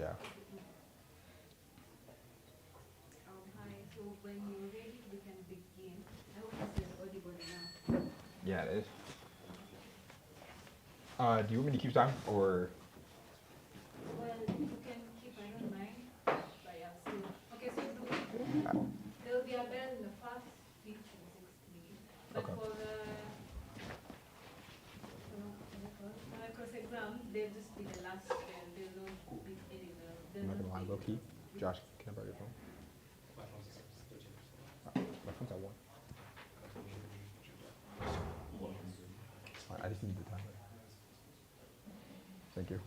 Yeah. Hi, so when you're ready, we can begin. I hope this is audible now. Yeah, it is. Do you want me to keep time or? Well, you can keep, I don't mind. But yeah, so, okay, so there will be a bell in the first 5 to 6 minutes. But Okay. for the cross exam, they'll just be the last bell. They won't be any bell. I'm not gonna lie, low key. Josh, can I borrow your phone? My phone's at 1. I just need the timer. Thank you.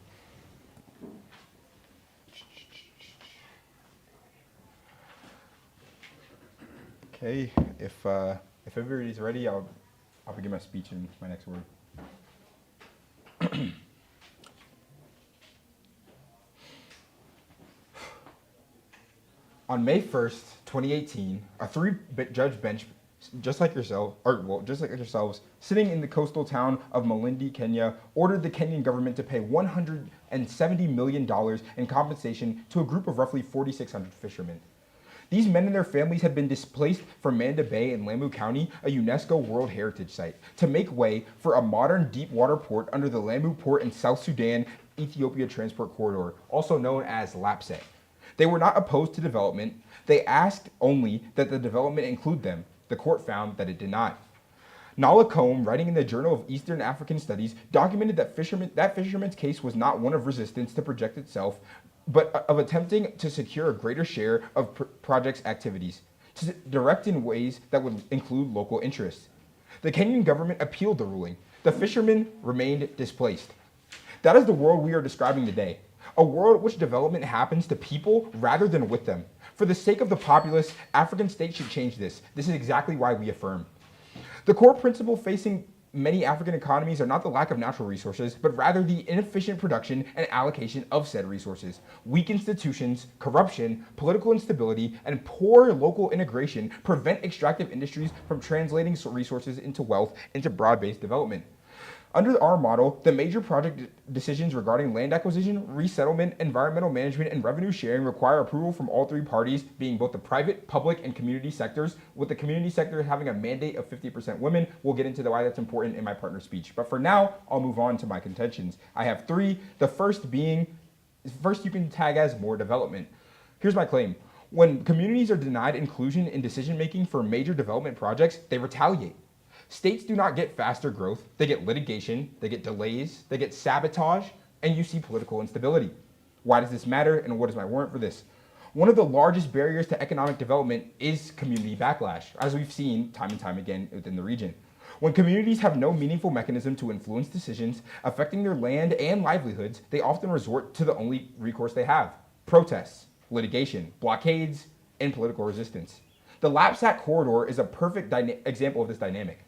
Okay, if everybody's ready, I'll begin my speech in my next word. On May 1st, 2018, a 3-judge bench, just like yourselves, sitting in the coastal town of Malindi, Kenya, ordered the Kenyan government to pay $170 million in compensation to a group of roughly 4,600 fishermen. These men and their families had been displaced from Manda Bay in Lamu County, a UNESCO World Heritage Site, to make way for a modern deep water port under the Lamu Port and South Sudan Ethiopia Transport Corridor, also known as LAPSE. They were not opposed to development. They asked only that the development include them. The court found that it did not. Nala Combe, writing in the Journal of Eastern African Studies, documented that fisherman's case was not one of resistance to project itself, but of attempting to secure a greater share of project's activities, to direct in ways that would include local interests. The Kenyan government appealed the ruling. The fishermen remained displaced. That is the world we are describing today. A world in which development happens to people rather than with them. For the sake of the populace, African states should change this. This is exactly why we affirm. The core principle facing many African economies are not the lack of natural resources, but rather the inefficient production and allocation of said resources. Weak institutions, corruption, political instability, and poor local integration prevent extractive industries from translating resources into wealth into broad-based development. Under our model, the major project decisions regarding land acquisition, resettlement, environmental management, and revenue sharing require approval from all three parties, being both the private, public, and community sectors, with the community sector having a mandate of 50% women. We'll get into why that's important in my partner's speech. But for now, I'll move on to my contentions. I have 3. The first you can tag as more development. Here's my claim. When communities are denied inclusion in decision-making for major development projects, they retaliate. States do not get faster growth, they get litigation, they get delays, they get sabotage, and you see political instability. Why does this matter, and what is my warrant for this? One of the largest barriers to economic development is community backlash, as we've seen time and time again within the region. When communities have no meaningful mechanism to influence decisions affecting their land and livelihoods, they often resort to the only recourse they have: protests, litigation, blockades, and political resistance. The Lapsat corridor is a perfect example of this dynamic.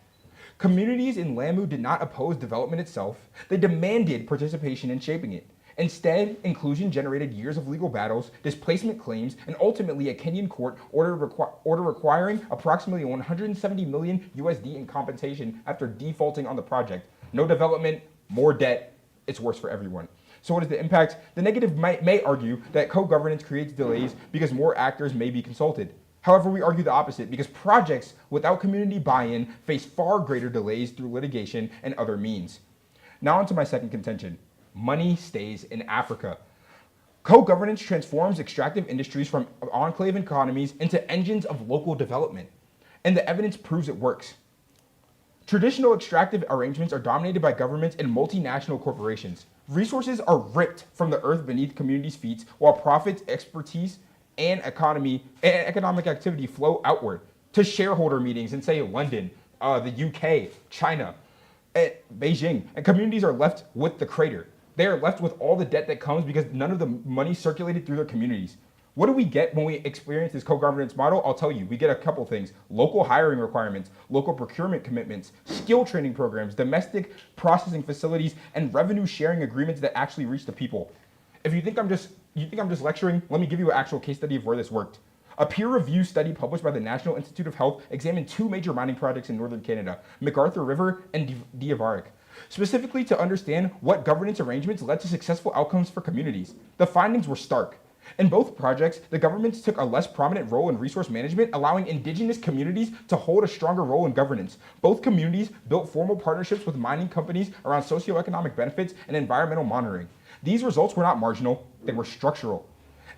Communities in Lamu did not oppose development itself, they demanded participation in shaping it. Instead, inclusion generated years of legal battles, displacement claims, and ultimately a Kenyan court order requiring approximately 170 million USD in compensation after defaulting on the project. No development, more debt, it's worse for everyone. So what is the impact? The negative may argue that co-governance creates delays because more actors may be consulted. However, we argue the opposite because projects without community buy-in face far greater delays through litigation and other means. Now onto my second contention. Money stays in Africa. Co-governance transforms extractive industries from enclave economies into engines of local development, and the evidence proves it works. Traditional extractive arrangements are dominated by governments and multinational corporations. Resources are ripped from the earth beneath communities' feet, while profits, expertise, and economic activity flow outward to shareholder meetings in, say, London, the UK, China, Beijing, and communities are left with the crater. They are left with all the debt that comes because none of the money circulated through their communities. What do we get when we experience this co-governance model? I'll tell you, we get a couple things: local hiring requirements, local procurement commitments, skill training programs, domestic processing facilities, and revenue sharing agreements that actually reach the people. If you think I'm just lecturing, let me give you an actual case study of where this worked. A peer-reviewed study published by the National Institute of Health examined 2 major mining projects in northern Canada, MacArthur River and Diavarik. specifically to understand what governance arrangements led to successful outcomes for communities. The findings were stark. In both projects, the governments took a less prominent role in resource management, allowing indigenous communities to hold a stronger role in governance. Both communities built formal partnerships with mining companies around socioeconomic benefits and environmental monitoring. These results were not marginal, they were structural.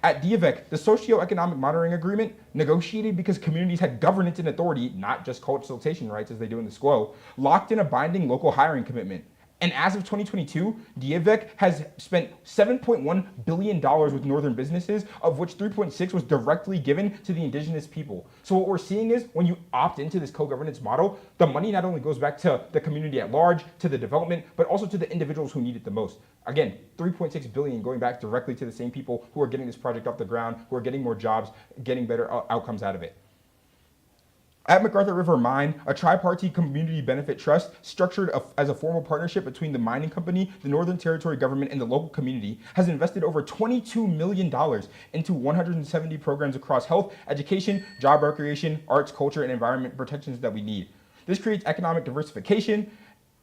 At DIVEC, the socioeconomic monitoring agreement, negotiated because communities had governance and authority, not just consultation rights as they do in the SQO, locked in a binding local hiring commitment. And as of 2022, DIVEC has spent $7.1 billion with northern businesses, of which 3.6 was directly given to the indigenous people. So what we're seeing is when you opt into this co-governance model, the money not only goes back to the community at large, to the development, but also to the individuals who need it the most. Again, 3.6 billion going back directly to the same people who are getting this project off the ground, who are getting more jobs, getting better outcomes out of it. At McArthur River Mine, a tripartite community benefit trust structured as a formal partnership between the mining company, the Northern Territory government, and the local community has invested over $22 million into 170 programs across health, education, job recreation, arts, culture, and environment protections that we need. This creates economic diversification,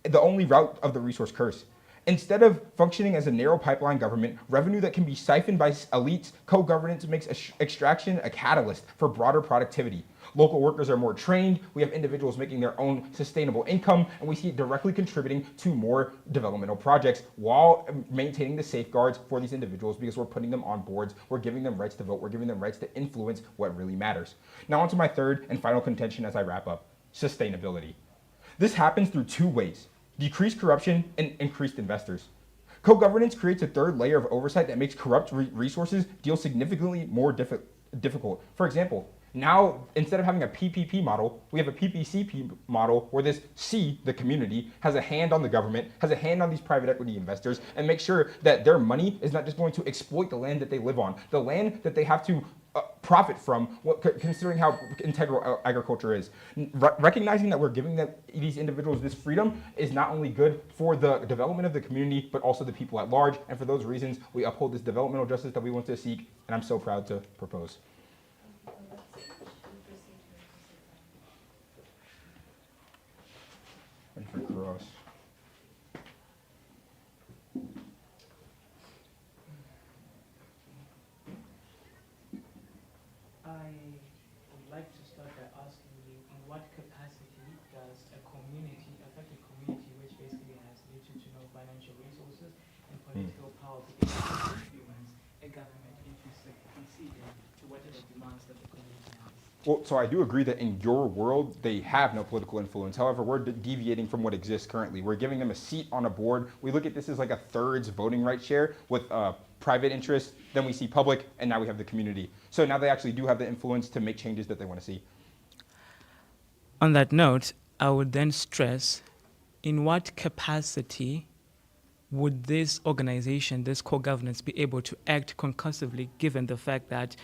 the only route of the resource curse. Instead of functioning as a narrow pipeline government, revenue that can be siphoned by elites, co-governance makes extraction a catalyst for broader productivity. Local workers are more trained, we have individuals making their own sustainable income, and we see it directly contributing to more developmental projects while maintaining the safeguards for these individuals because we're putting them on boards, we're giving them rights to vote, we're giving them rights to influence what really matters. Now on to my third and final contention as I wrap up, sustainability. This happens through two ways: decreased corruption and increased investors. Co-governance creates a third layer of oversight that makes corrupt resources deal significantly more difficult. For example, now, instead of having a PPP model, we have a PPCP model where this C, the community, has a hand on the government, has a hand on these private equity investors, and make sure that their money is not just going to exploit the land that they live on, the land that they have to profit from, considering how integral agriculture is. Recognizing that we're giving these individuals this freedom is not only good for the development of the community, but also the people at large. And for those reasons, we uphold this developmental justice that we want to seek, and I'm so proud to propose. Ready for cross. I would like to start by asking you, in what capacity does a community affect a community which basically has little to no financial resources and political power to influence a government into succeeding to whatever demands that the community has? Well, so I do agree that in your world, they have no political influence. However, we're deviating from what exists currently. We're giving them a seat on a board. We look at this as like a thirds voting right share with private interests. Then we see public, and now we have the community. So now they actually do have the influence to make changes that they want to see. On that note, I would then stress, in what capacity would this organization, this co-governance, be able to act concussively given the fact that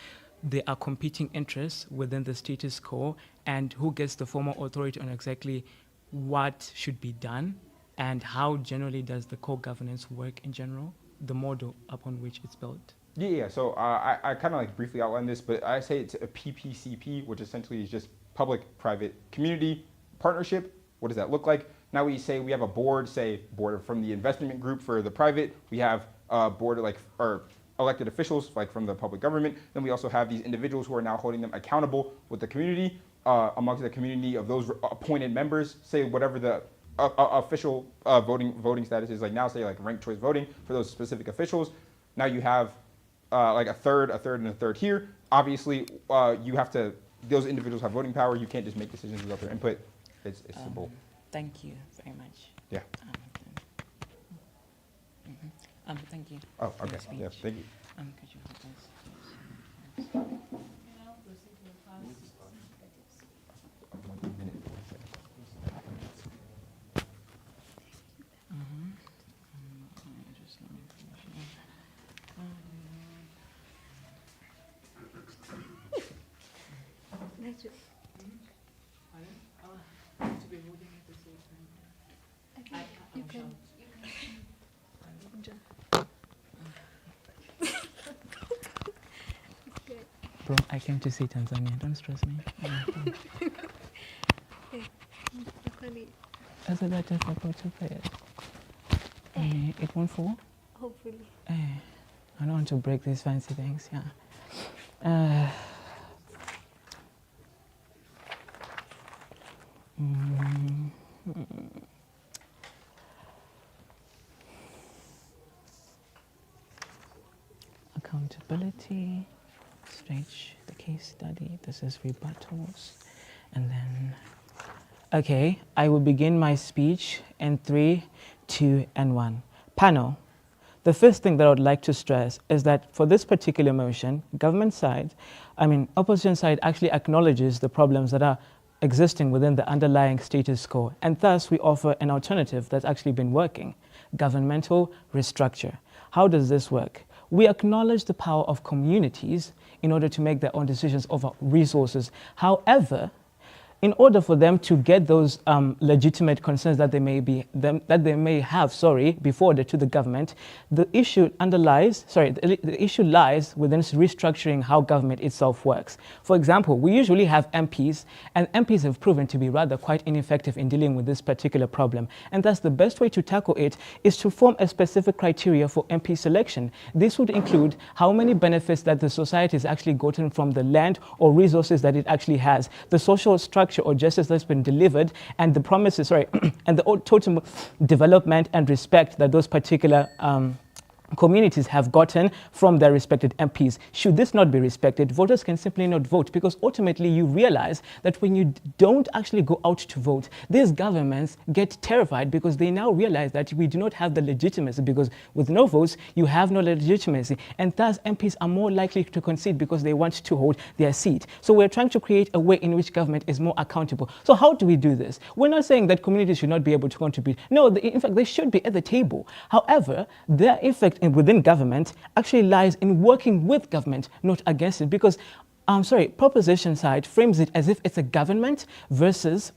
there are competing interests within the status quo, and who gets the formal authority on exactly what should be done, and how generally does the co-governance work in general, the model upon which it's built? Yeah. So I kind of like briefly outlined this, but I say it's a PPCP, which essentially is just public-private community partnership. What does that look like? Now we say we have a board, say board from the investment group for the private. We have a board like or elected officials like from the public government. Then we also have these individuals who are now holding them accountable with the community, amongst the community of those appointed members, say whatever the official voting status is, like now say like ranked choice voting for those specific officials. Now you have like a third, and a third here. Obviously, you have to, those individuals have voting power. You can't just make decisions without their input. It's simple. Thank you very much. Yeah. Thank you. Oh, okay. Yeah, thank you. Could you help us? You know, proceed to the class. 1 minute. To be moving at the same time. You can. Bro, I came to see Tanzania. Don't stress me. I said that just about to pay it. It won't fall? Hopefully. I don't want to break these fancy things, yeah. Accountability, stretch the case study, this is rebuttals, and then, okay, I will begin my speech in 3, 2, and 1. Panel, the first thing that I would like to stress is that for this particular motion, opposition side actually acknowledges the problems that are existing within the underlying status quo, and thus we offer an alternative that's actually been working, governmental restructure. How does this work? We acknowledge the power of communities in order to make their own decisions over resources. However, in order for them to get those legitimate concerns that they may have before to the government, the issue lies within restructuring how government itself works. For example, we usually have MPs, and MPs have proven to be rather quite ineffective in dealing with this particular problem. And thus the best way to tackle it is to form a specific criteria for MP selection. This would include how many benefits that the society has actually gotten from the land or resources that it actually has, the social structure or justice that's been delivered, and the promises, and the total development and respect that those particular communities have gotten from their respected MPs. Should this not be respected, voters can simply not vote, because ultimately you realize that when you don't actually go out to vote, these governments get terrified because they now realize that we do not have the legitimacy, because with no votes, you have no legitimacy. And thus MPs are more likely to concede because they want to hold their seat. So we're trying to create a way in which government is more accountable. So how do we do this? We're not saying that communities should not be able to contribute. No, in fact, they should be at the table. However, their effect within government actually lies in working with government, not against it, because proposition side frames it as if it's a government versus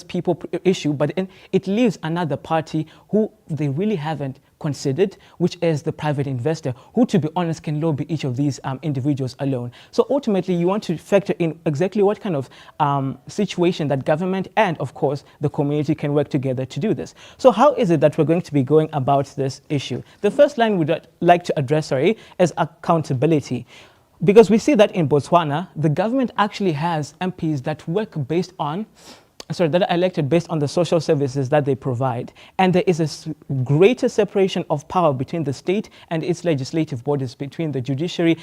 people issue, but it leaves another party who they really haven't considered, which is the private investor, who, to be honest, can lobby each of these individuals alone. So ultimately, you want to factor in exactly what kind of situation that government and, of course, the community can work together to do this. So how is it that we're going to be going about this issue? The first line we'd like to address, is accountability. Because we see that in Botswana, the government actually has MPs that work based on that are elected based on the social services that they provide. And there is a greater separation of power between the state and its legislative bodies, between the judiciary,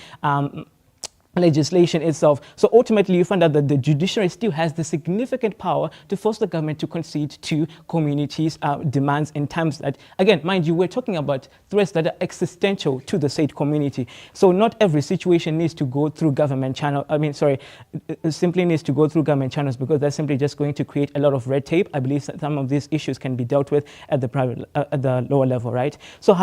legislation itself. So ultimately you find out that the judiciary still has the significant power to force the government to concede to communities' demands in terms that, again, mind you, we're talking about threats that are existential to the said community. So not every situation needs to go through government channel. It simply needs to go through government channels, because that's simply just going to create a lot of red tape. I believe that some of these issues can be dealt with at the lower level, right? So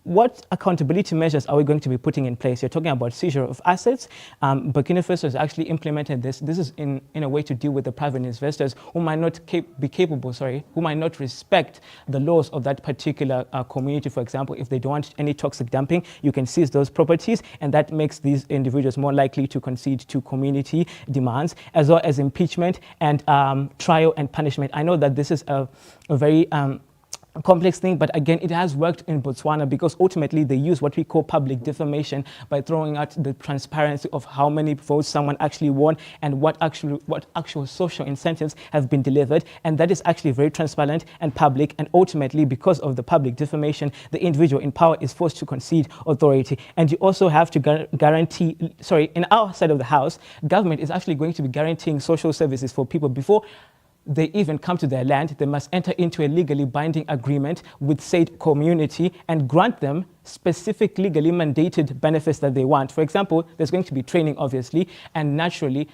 what accountability measures are we going to be putting in place? You're talking about seizure of assets. Burkina Faso has actually implemented this. This is in a way to deal with the private investors who might not who might not respect the laws of that particular community. For example, if they don't want any toxic dumping, you can seize those properties, and that makes these individuals more likely to concede to community demands, as well as impeachment and trial and punishment. I know that this is a very complex thing, but again, it has worked in Botswana, because ultimately they use what we call public defamation by throwing out the transparency of how many votes someone actually won and what actual social incentives have been delivered, and that is actually very transparent and public. And ultimately, because of the public defamation, the individual in power is forced to concede authority. And you also have to guarantee, in our side of the house, government is actually going to be guaranteeing social services for people before they even come to their land. They must enter into a legally binding agreement with said community and grant them specific legally mandated benefits that they want. For example, there's going to be training, obviously, and naturally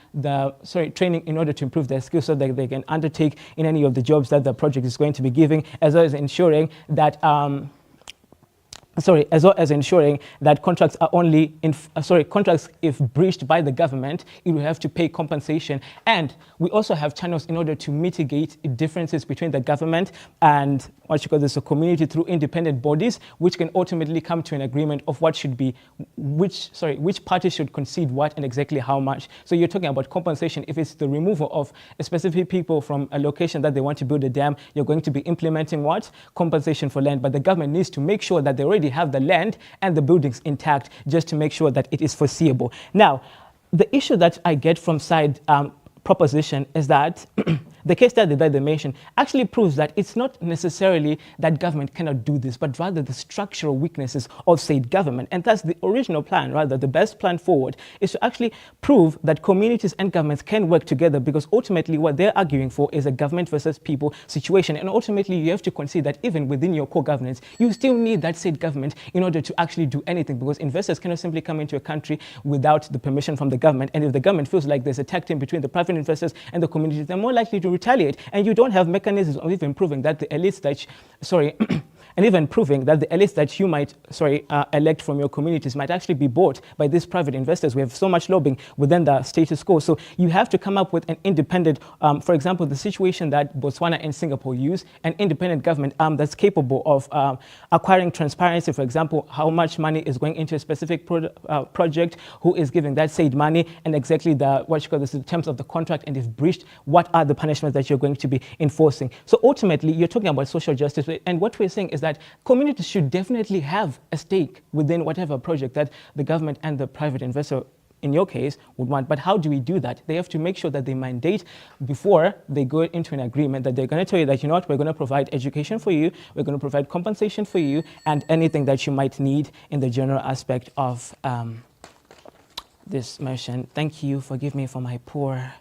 training in order to improve their skills so that they can undertake in any of the jobs that the project is going to be giving, as well as ensuring that contracts are only contracts, if breached by the government, it will have to pay compensation. And we also have channels in order to mitigate differences between the government and a community through independent bodies, which can ultimately come to an agreement of what should be, which party should concede what and exactly how much. So you're talking about compensation. If it's the removal of a specific people from a location that they want to build a dam, you're going to be implementing what? Compensation for land. But the government needs to make sure that they already have the land and the buildings intact, just to make sure that it is foreseeable. Now, the issue that I get from side proposition is that the case study that they mentioned actually proves that it's not necessarily that government cannot do this, but rather the structural weaknesses of state government. And that's the original plan, rather the best plan forward, is to actually prove that communities and governments can work together, because ultimately what they're arguing for is a government versus people situation. And ultimately you have to consider that even within your core governance, you still need that state government in order to actually do anything, because investors cannot simply come into a country without the permission from the government. And if the government feels like there's a tag team between the private investors and the communities, they're more likely to retaliate, and you don't have mechanisms of even proving that the elites that, and even proving that the elites that you might, elect from your communities might actually be bought by these private investors. We have so much lobbying within the status quo. So you have to come up with an independent, for example, the situation that Botswana and Singapore use, an independent government arm that's capable of acquiring transparency, for example, how much money is going into a specific project, who is giving that said money, and exactly the terms of the contract, and if breached, what are the punishments that you're going to be enforcing. So ultimately, you're talking about social justice, and what we're saying is that communities should definitely have a stake within whatever project that the government and the private investor, in your case, would want. But how do we do that? They have to make sure that they mandate before they go into an agreement that they're going to tell you that, you know what, we're going to provide education for you, we're going to provide compensation for you, and anything that you might need in the general aspect of this motion. Thank you. Forgive me for my poor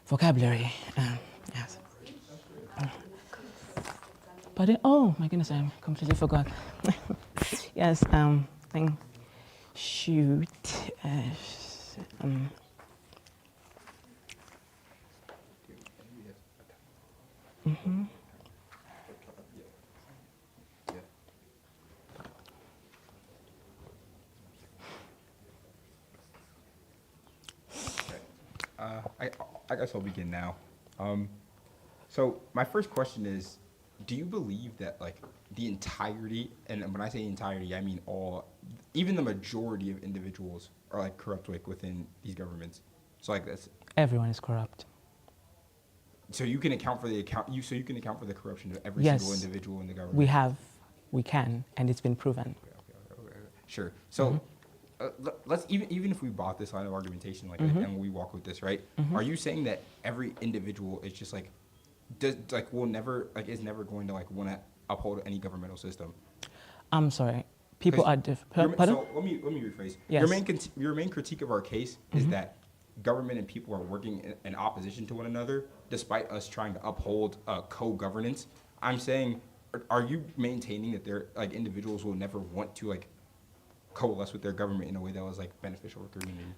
vocabulary. Yes. But oh my goodness, I completely forgot. Yes, shoot. I guess I'll begin now. So my first question is, do you believe that like the entirety, and when I say entirety, I mean all, even the majority of individuals are like corrupt like within these governments? So like that's Everyone is corrupt. So you can account for the corruption of every Yes. single individual in the government. We can, and it's been proven. Okay. Sure. So let's even if we bought this line of argumentation, like, and we walk with this, right? Are you saying that every individual is just like, is never going to like want to uphold any governmental system? I'm sorry. People are different. Pardon? So let me rephrase. Yes. Your main critique of our case is that government and people are working in opposition to one another, despite us trying to uphold co-governance. I'm saying, are you maintaining that there like individuals will never want to like coalesce with their government in a way that was like beneficial for the community?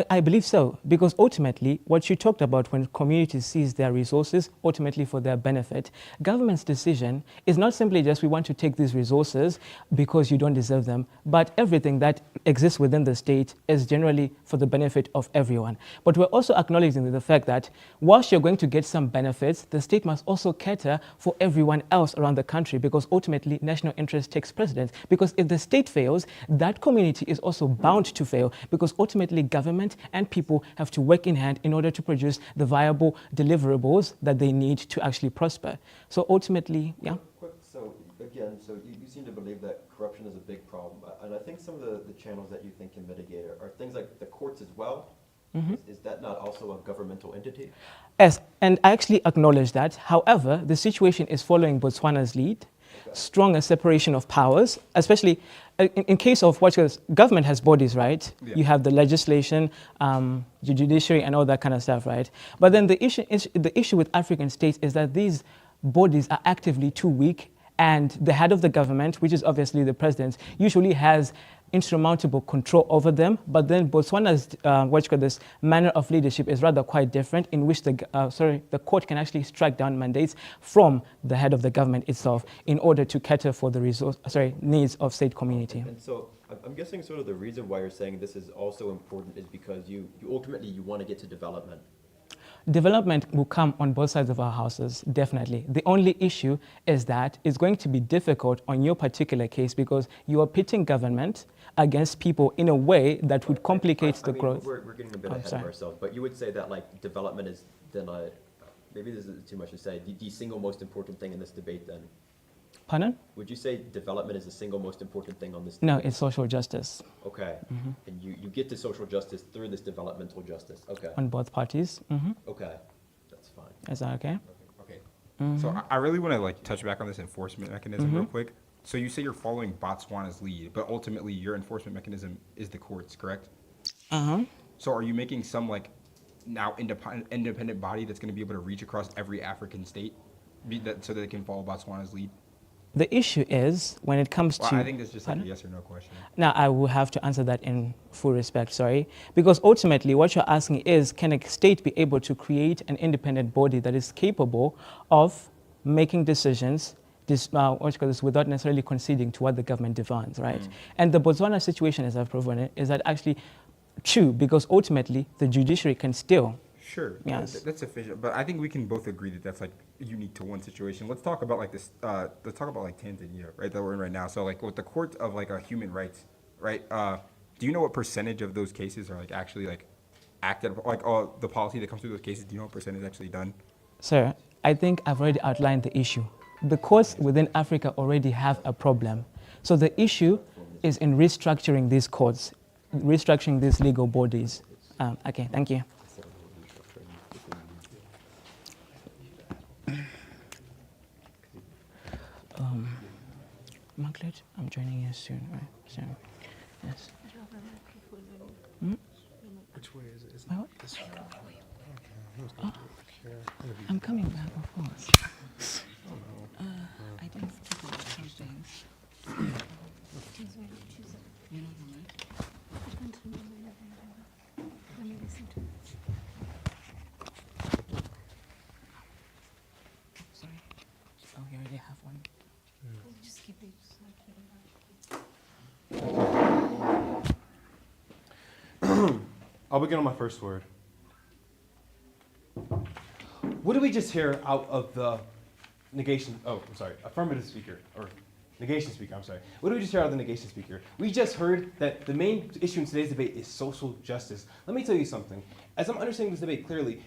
I believe so, because ultimately what you talked about, when communities seize their resources, ultimately for their benefit, government's decision is not simply just we want to take these resources because you don't deserve them, but everything that exists within the state is generally for the benefit of everyone. But we're also acknowledging the fact that whilst you're going to get some benefits, the state must also cater for everyone else around the country, because ultimately national interest takes precedence. Because if the state fails, that community is also bound to fail, because ultimately government and people have to work in hand in order to produce the viable deliverables that they need to actually prosper. So ultimately, yeah. So again, you seem to believe that corruption is a big problem, and I think some of the channels that you think can mitigate it are things like the courts as well. Is that not also a governmental entity? Yes, and I actually acknowledge that. However, the situation is following Botswana's lead. Stronger separation of powers, especially in case of what government has bodies, right? Yeah. You have the legislation, the judiciary, and all that kind of stuff, right? But then the issue with African states is that these bodies are actively too weak, and the head of the government, which is obviously the president, usually has insurmountable control over them. But then Botswana's this manner of leadership is rather quite different, in which the court can actually strike down mandates from the head of the government itself in order to cater for the needs of state community. And so I'm guessing sort of the reason why you're saying this is also important is because you ultimately want to get to development. Development will come on both sides of our houses, definitely. The only issue is that it's going to be difficult on your particular case because you are pitting government against people in a way that would complicate the growth. We're getting a bit ahead of ourselves, but you would say that like development is then maybe this is too much to say, the single most important thing in this debate then? Pardon? Would you say development is the single most important thing on this No, debate? it's social justice Okay, and you get to social justice through this developmental justice, okay, on both parties. okay, that's fine. Is that okay? Okay. So I really want to like touch back on this enforcement mechanism real quick. So you say you're following Botswana's lead, but ultimately your enforcement mechanism is the courts, correct? So are you making some like now independent body that's going to be able to reach across every African state so that they can follow Botswana's lead? The issue is when it comes Well, to... I think that's just like a Pardon? yes or no question. Now, I will have to answer that in full respect, sorry. Because ultimately, what you're asking is, can a state be able to create an independent body that is capable of making decisions without necessarily conceding to what the government demands, right? And the Botswana situation, as I've proven it, is that actually true, because ultimately, the judiciary can still... Sure. Yes. That's sufficient. But I think we can both agree that that's like unique to one situation. Let's talk about like this. Let's talk about like Tanzania, right? That we're in right now. So like with the court of like human rights, right? Do you know what percentage of those cases are like actually like acted like the policy that comes through those cases? Do you know what percentage is actually done? Sir, I think I've already outlined the issue. The courts within Africa already have a problem. So the issue is in restructuring these courts, restructuring these legal bodies. Okay, thank you. Margaret, I'm joining you soon, right? So, yes. Which way is it? Is My what? it this way? I'm coming back, of course. I didn't speak about something. You know the right? Let me listen to it. Sorry. Oh, you already have one. Just keep it. I'll begin on my first word. What did we just hear out of the affirmative speaker, or negation speaker, I'm sorry. What did we just hear out of the negation speaker? We just heard that the main issue in today's debate is social justice. Let me tell you something. As I'm understanding this debate clearly,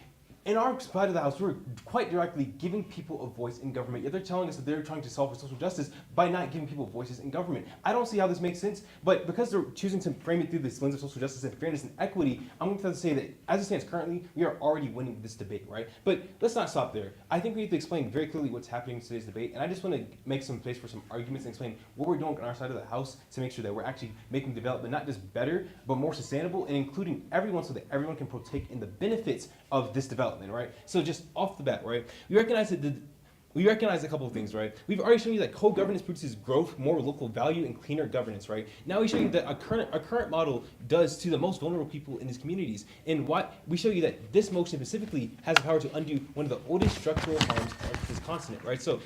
in our side of the house, we're quite directly giving people a voice in government, yet they're telling us that they're trying to solve for social justice by not giving people voices in government. I don't see how this makes sense, but because they're choosing to frame it through this lens of social justice and fairness and equity, I'm going to have to say that as it stands currently, we are already winning this debate, right? But let's not stop there. I think we need to explain very clearly what's happening in today's debate, and I just want to make some space for some arguments and explain what we're doing on our side of the house to make sure that we're actually making development not just better, but more sustainable and including everyone so that everyone can partake in the benefits of this development, right? So just off the bat, right, we recognize a couple of things, right? We've already shown you that co-governance produces growth, more local value, and cleaner governance, right? Now we show you that our current model does to the most vulnerable people in these communities. And what we show you that this motion specifically has the power to undo one of the oldest structural harms of this continent, right? So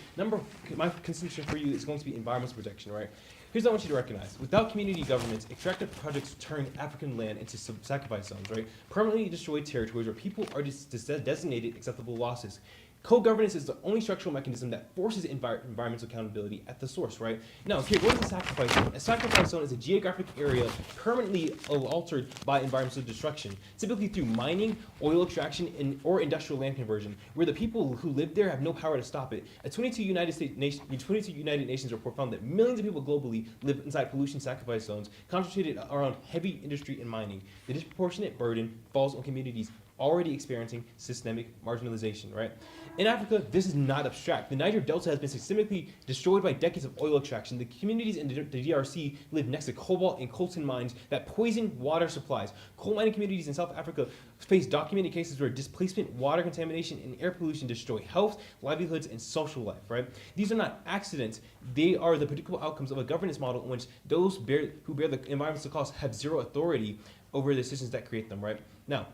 my consideration for you is going to be environmental protection, right? Here's what I want you to recognize. Without community governments, extractive projects turn African land into sacrifice zones, right? Permanently destroyed territories where people are designated acceptable losses. Co-governance is the only structural mechanism that forces environmental accountability at the source, right? Now, here, what is a sacrifice zone? A sacrifice zone is a geographic area permanently altered by environmental destruction, typically through mining, oil extraction, or industrial land conversion, where the people who live there have no power to stop it. A 22 United Nations report found that millions of people globally live inside pollution sacrifice zones, concentrated around heavy industry and mining. The disproportionate burden falls on communities already experiencing systemic marginalization, right? In Africa, this is not abstract. The Niger Delta has been systemically destroyed by decades of oil extraction. The communities in the DRC live next to cobalt and coltan mines that poison water supplies. Coal mining communities in South Africa face documented cases where displacement, water contamination, and air pollution destroy health, livelihoods, and social life, right? These are not accidents. They are the predictable outcomes of a governance model in which those who bear the environmental costs have zero authority over the decisions that create them, right? Now,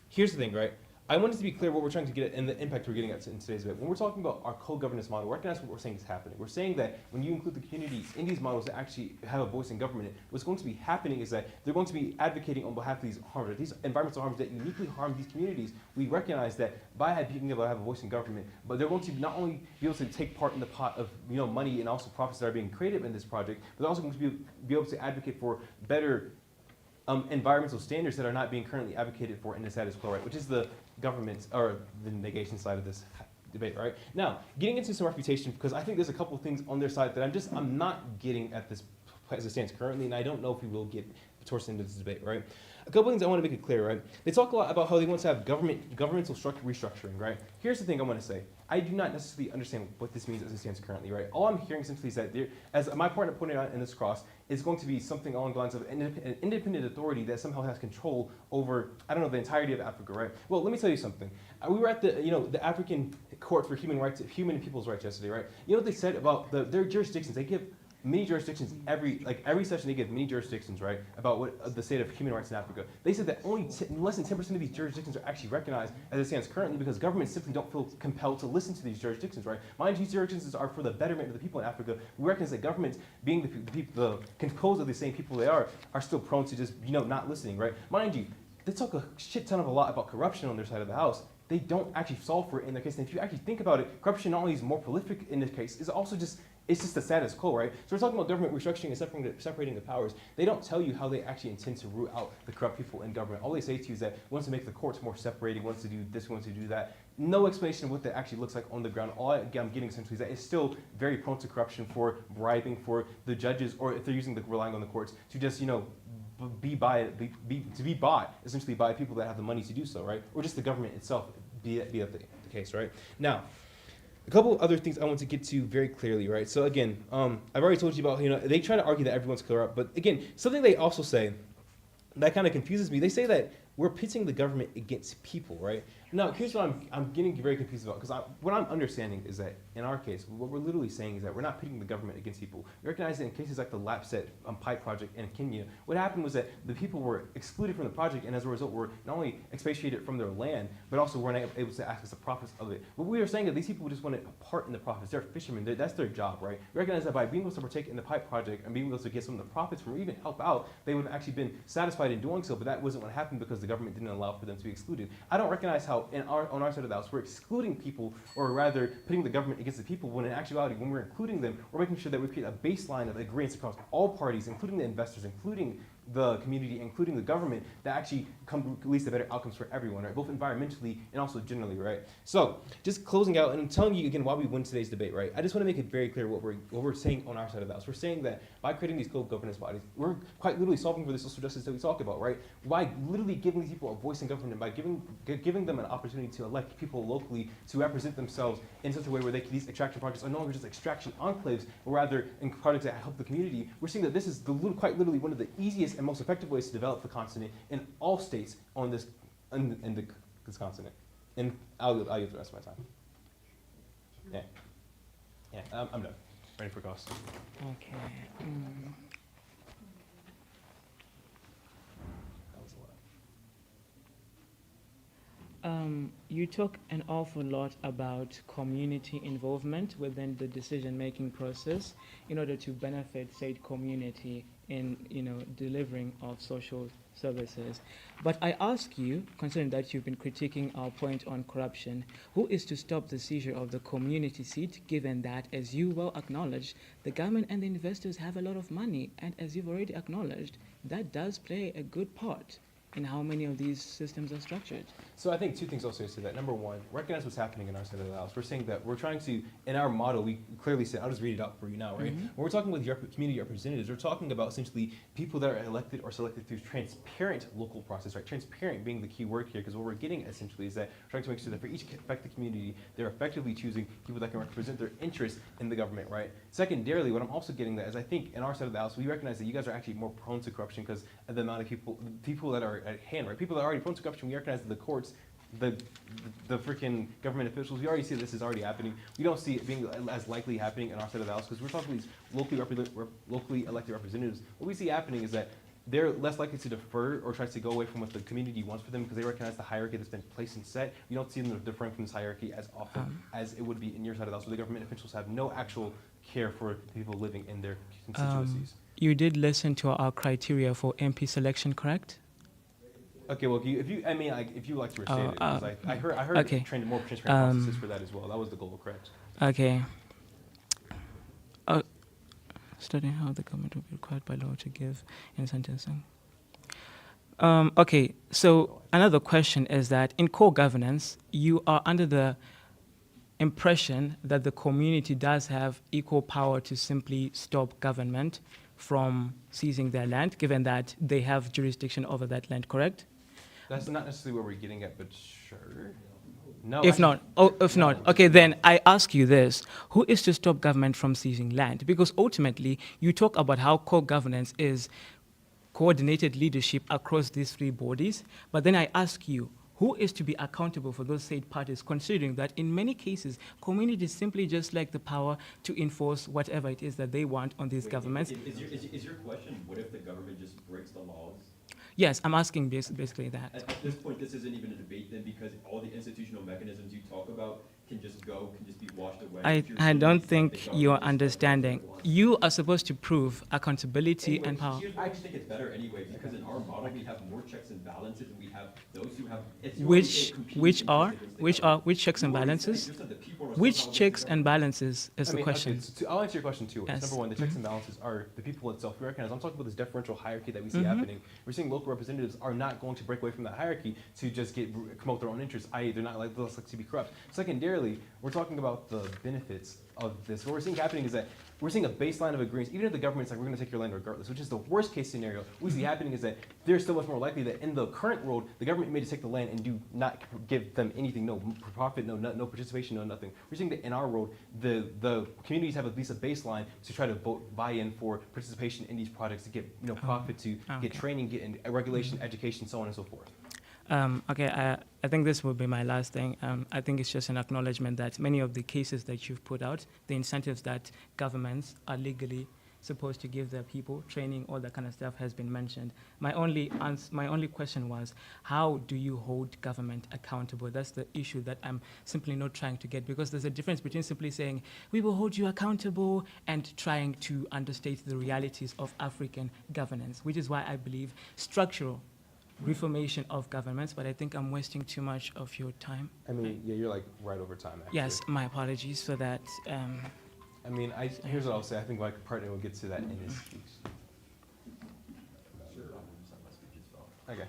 here's the thing, right? I wanted to be clear what we're trying to get at and the impact we're getting at in today's debate. When we're talking about our co-governance model, recognize what we're saying is happening. We're saying that when you include the community in these models that actually have a voice in government, what's going to be happening is that they're going to be advocating on behalf of these harms, these environmental harms that uniquely harm these communities. We recognize that by being able to have a voice in government, but they're going to not only be able to take part in the pot of money and also profits that are being created in this project, but they're also going to be able to advocate for better environmental standards that are not being currently advocated for in the status quo, right? Which is the government or the negation side of this debate, right? Now, getting into some refutation, because I think there's a couple of things on their side that I'm not getting at this as it stands currently, and I don't know if we will get towards the end of this debate, right? A couple things I want to make it clear, right? They talk a lot about how they want to have governmental restructuring, right? Here's the thing I want to say. I do not necessarily understand what this means as it stands currently, right? All I'm hearing simply is that there, as my partner pointed out in this cross, is going to be something along the lines of an independent authority that somehow has control over, I don't know, the entirety of Africa, right? Well, let me tell you something. We were at the African Court for Human and People's Rights yesterday, right? You know what they said about their jurisdictions? They give many jurisdictions every session. They give many jurisdictions, right, about what the state of human rights in Africa. They said that only less than 10% of these jurisdictions are actually recognized as it stands currently because governments simply don't feel compelled to listen to these jurisdictions, right? Mind you, these jurisdictions are for the betterment of the people in Africa. We recognize that governments, being the composed of the same people they are still prone to just not listening, right? Mind you, they talk a shit ton of a lot about corruption on their side of the house. They don't actually solve for it in their case. And if you actually think about it, corruption not only is more prolific in this case, is also just the status quo, right? So we're talking about government restructuring and separating the powers. They don't tell you how they actually intend to root out the corrupt people in government. All they say to you is that wants to make the courts more separating, wants to do this, wants to do that. No explanation of what that actually looks like on the ground. All I'm getting essentially is that it's still very prone to corruption for bribing for the judges, or if they're relying on the courts to just be bought essentially by people that have the money to do so, right? Or just the government itself, be that the case, right? Now, a couple of other things I want to get to very clearly, right? So again, I've already told you about, they try to argue that everyone's corrupt, but again, something they also say that kind of confuses me. They say that we're pitting the government against people, right? Now, here's what I'm getting very confused about, because what I'm understanding is that in our case, what we're literally saying is that we're not pitting the government against people. We recognize that in cases like the Lapset pipe project in Kenya, what happened was that the people were excluded from the project, and as a result, were not only expatriated from their land, but also weren't able to access the profits of it. But we are saying that these people just wanted a part in the profits. They're fishermen. That's their job, right? We recognize that by being able to partake in the pipe project and being able to get some of the profits from, or even help out, they would have actually been satisfied in doing so, but that wasn't what happened because the government didn't allow for them to be excluded. I don't recognize how on our side of the house we're excluding people, or rather putting the government against the people, when in actuality, when we're including them, we're making sure that we create a baseline of agreements across all parties, including the investors, including the community, including the government, that actually leads to better outcomes for everyone, right? Both environmentally and also generally, right? So, just closing out, and I'm telling you again why we win today's debate, right? I just want to make it very clear what we're saying on our side of the house. We're saying that by creating these co-governance bodies, we're quite literally solving for the social justice that we talk about, right? By literally giving these people a voice in government, by giving them an opportunity to elect people locally to represent themselves in such a way where these extraction projects are no longer just extraction enclaves, but rather in projects that help the community. We're seeing that this is quite literally one of the easiest and most effective ways to develop the continent in all states on this continent. And I'll use the rest of my time. Yeah, I'm done. Ready for cost. Okay. That was a lot. You talk an awful lot about community involvement within the decision-making process in order to benefit said community in delivering of social services. But I ask you, considering that you've been critiquing our point on corruption, who is to stop the seizure of the community seat, given that, as you well acknowledged, the government and the investors have a lot of money, and as you've already acknowledged, that does play a good part in how many of these systems are structured? So I think two things I'll say to that. Number one, recognize what's happening in our side of the house. We're saying that we're trying to, in our model, we clearly say, I'll just read it out for you now, right? When we're talking with your community representatives, we're talking about essentially people that are elected or selected through transparent local process, right? Transparent being the key word here, because what we're getting essentially is that we're trying to make sure that for each affected community, they're effectively choosing people that can represent their interests in the government, right? Secondarily, what I'm also getting at is I think in our side of the house, we recognize that you guys are actually more prone to corruption because of the amount of people that are at hand, right? People that are already prone to corruption, we recognize that the courts, the freaking government officials, we already see this is already happening. We don't see it being as likely happening in our side of the house because we're talking these locally elected representatives. What we see happening is that they're less likely to defer or try to go away from what the community wants for them because they recognize the hierarchy that's been placed and set. You don't see them deferring from this hierarchy as often as it would be in your side of the house, where the government officials have no actual care for the people living in their constituencies. You did listen to our criteria for MP selection, correct? Okay, well, if you like to restate it, 'cause I heard okay. trained more transparent processes for that as well. That was the goal, correct? Okay. Studying how the government will be required by law to give incentives. Okay, so another question is that in core governance, you are under the impression that the community does have equal power to simply stop government from seizing their land, given that they have jurisdiction over that land, correct? That's not necessarily where we're getting at, but sure. No. If not, okay, then I ask you this: who is to stop government from seizing land? Because ultimately, you talk about how core governance is coordinated leadership across these three bodies, but then I ask you, who is to be accountable for those said parties, considering that in many cases, communities simply just lack the power to enforce whatever it is that they want on these governments? Is your question, what if the government just breaks the laws? Yes, I'm asking basically that. At this point, this isn't even a debate then, because all the institutional mechanisms you talk about can just be washed away. I don't think you're understanding. You are supposed to prove accountability Anyway, and power. I actually think it's better anyway, because in our model, we have more checks and balances, and we have those who have. Which checks and balances? Which checks and balances is the question? Okay, I'll answer your question two ways. Yes. Number one, the checks and balances are the people itself. We recognize, I'm talking about this deferential hierarchy that we see happening. We're seeing local representatives are not going to break away from that hierarchy to just promote their own interests, i.e. they're not less likely to be corrupt. Secondarily, we're talking about the benefits of this. What we're seeing happening is that we're seeing a baseline of agreements, even if the government's like, we're gonna take your land regardless, which is the worst case scenario. What we see happening is that there's still much more likely that in the current world, the government may just take the land and do not give them anything, no profit, no participation, no nothing. We're seeing that in our world, the communities have at least a baseline to try to buy in for participation in these projects to get profit, to get training, get regulation, education, so on and so forth. Okay, I think this will be my last thing. I think it's just an acknowledgement that many of the cases that you've put out, the incentives that governments are legally supposed to give their people, training, all that kind of stuff has been mentioned. My only question was, how do you hold government accountable? That's the issue that I'm simply not trying to get, because there's a difference between simply saying, we will hold you accountable, and trying to understate the realities of African governance, which is why I believe structural reformation of governments, but I think I'm wasting too much of your time. I mean, yeah, you're like right over time, actually. Yes, my apologies for that. I mean, here's what I'll say. I think my partner will get to that in his speech. Okay.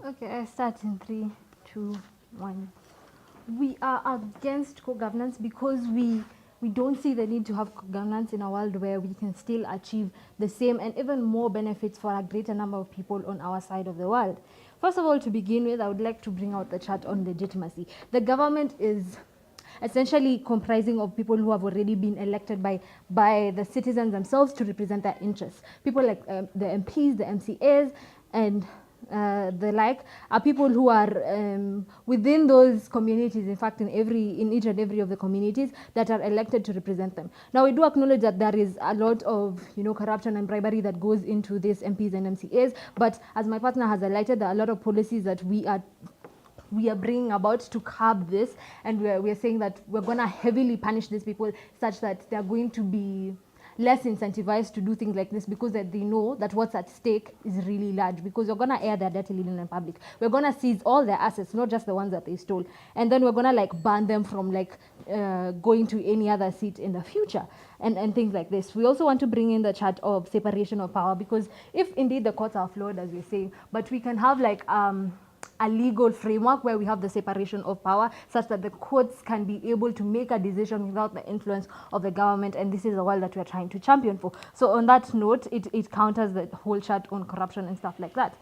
Okay, I start in 3, 2, 1. We are against co-governance because we don't see the need to have governance in a world where we can still achieve the same and even more benefits for a greater number of people on our side of the world. First of all, to begin with, I would like to bring out the chart on legitimacy. The government is essentially comprising of people who have already been elected by the citizens themselves to represent their interests. People like the MPs, the MCAs, and the like are people who are within those communities, in fact in each and every of the communities that are elected to represent them. Now we do acknowledge that there is a lot of corruption and bribery that goes into these MPs and MCAs, but as my partner has highlighted, there are a lot of policies that we are bringing about to curb this, and we are saying that we're going to heavily punish these people such that they're going to be less incentivized to do things like this, because that they know that what's at stake is really large, because we're going to air their dirty linen in public. We're going to seize all their assets, not just the ones that they stole, and then we're going to ban them from going to any other seat in the future, and things like this. We also want to bring in the chart of separation of power, because if indeed the courts are flawed, as we're saying, but we can have a legal framework where we have the separation of power such that the courts can be able to make a decision without the influence of the government, and this is the world that we're trying to champion for. So on that note, it counters the whole chart on corruption and stuff like that.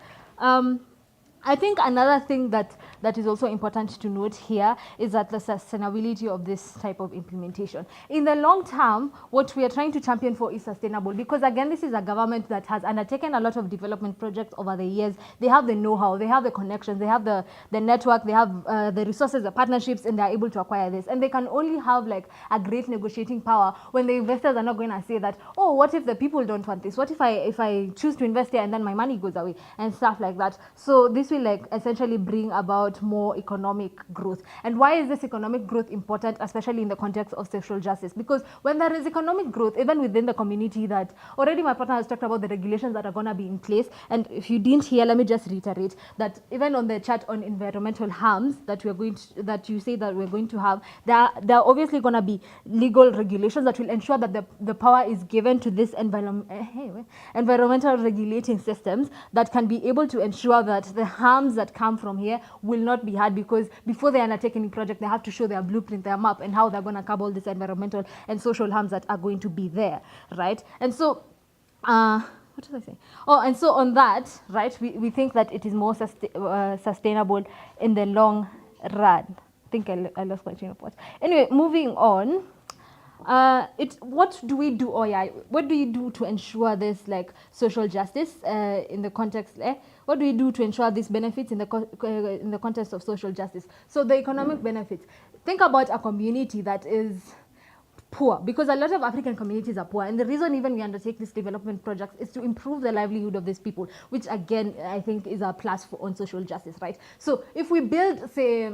I think another thing that is also important to note here is that the sustainability of this type of implementation. In the long term, what we are trying to champion for is sustainable, because again, this is a government that has undertaken a lot of development projects over the years. They have the know-how, they have the connections, they have the network, they have the resources, the partnerships, and they're able to acquire this. And they can only have a great negotiating power when the investors are not going to say that, oh, what if the people don't want this? What if I choose to invest here and then my money goes away and stuff like that? So this will essentially bring about more economic growth. And why is this economic growth important, especially in the context of social justice? Because when there is economic growth, even within the community, that already my partner has talked about the regulations that are going to be in place. And if you didn't hear, let me just reiterate that even on the chart on environmental harms that you say that we're going to have, there are obviously going to be legal regulations that will ensure that the power is given to this environmental regulating systems that can be able to ensure that the harms that come from here will not be had, because before they undertake any project, they have to show their blueprint, their map, and how they're going to curb all this environmental and social harms that are going to be there, right? And so, what did I say? Oh, and so on that, right, we think that it is more sustainable in the long run. I think I lost my train of thought. Anyway, moving on. What do we do? What do you do to ensure this social justice in the context? What do we do to ensure these benefits in the context of social justice? So the economic benefits. Think about a community that is poor, because a lot of African communities are poor, and the reason even we undertake these development projects is to improve the livelihood of these people, which again I think is a plus on social justice, right? So if we build, say,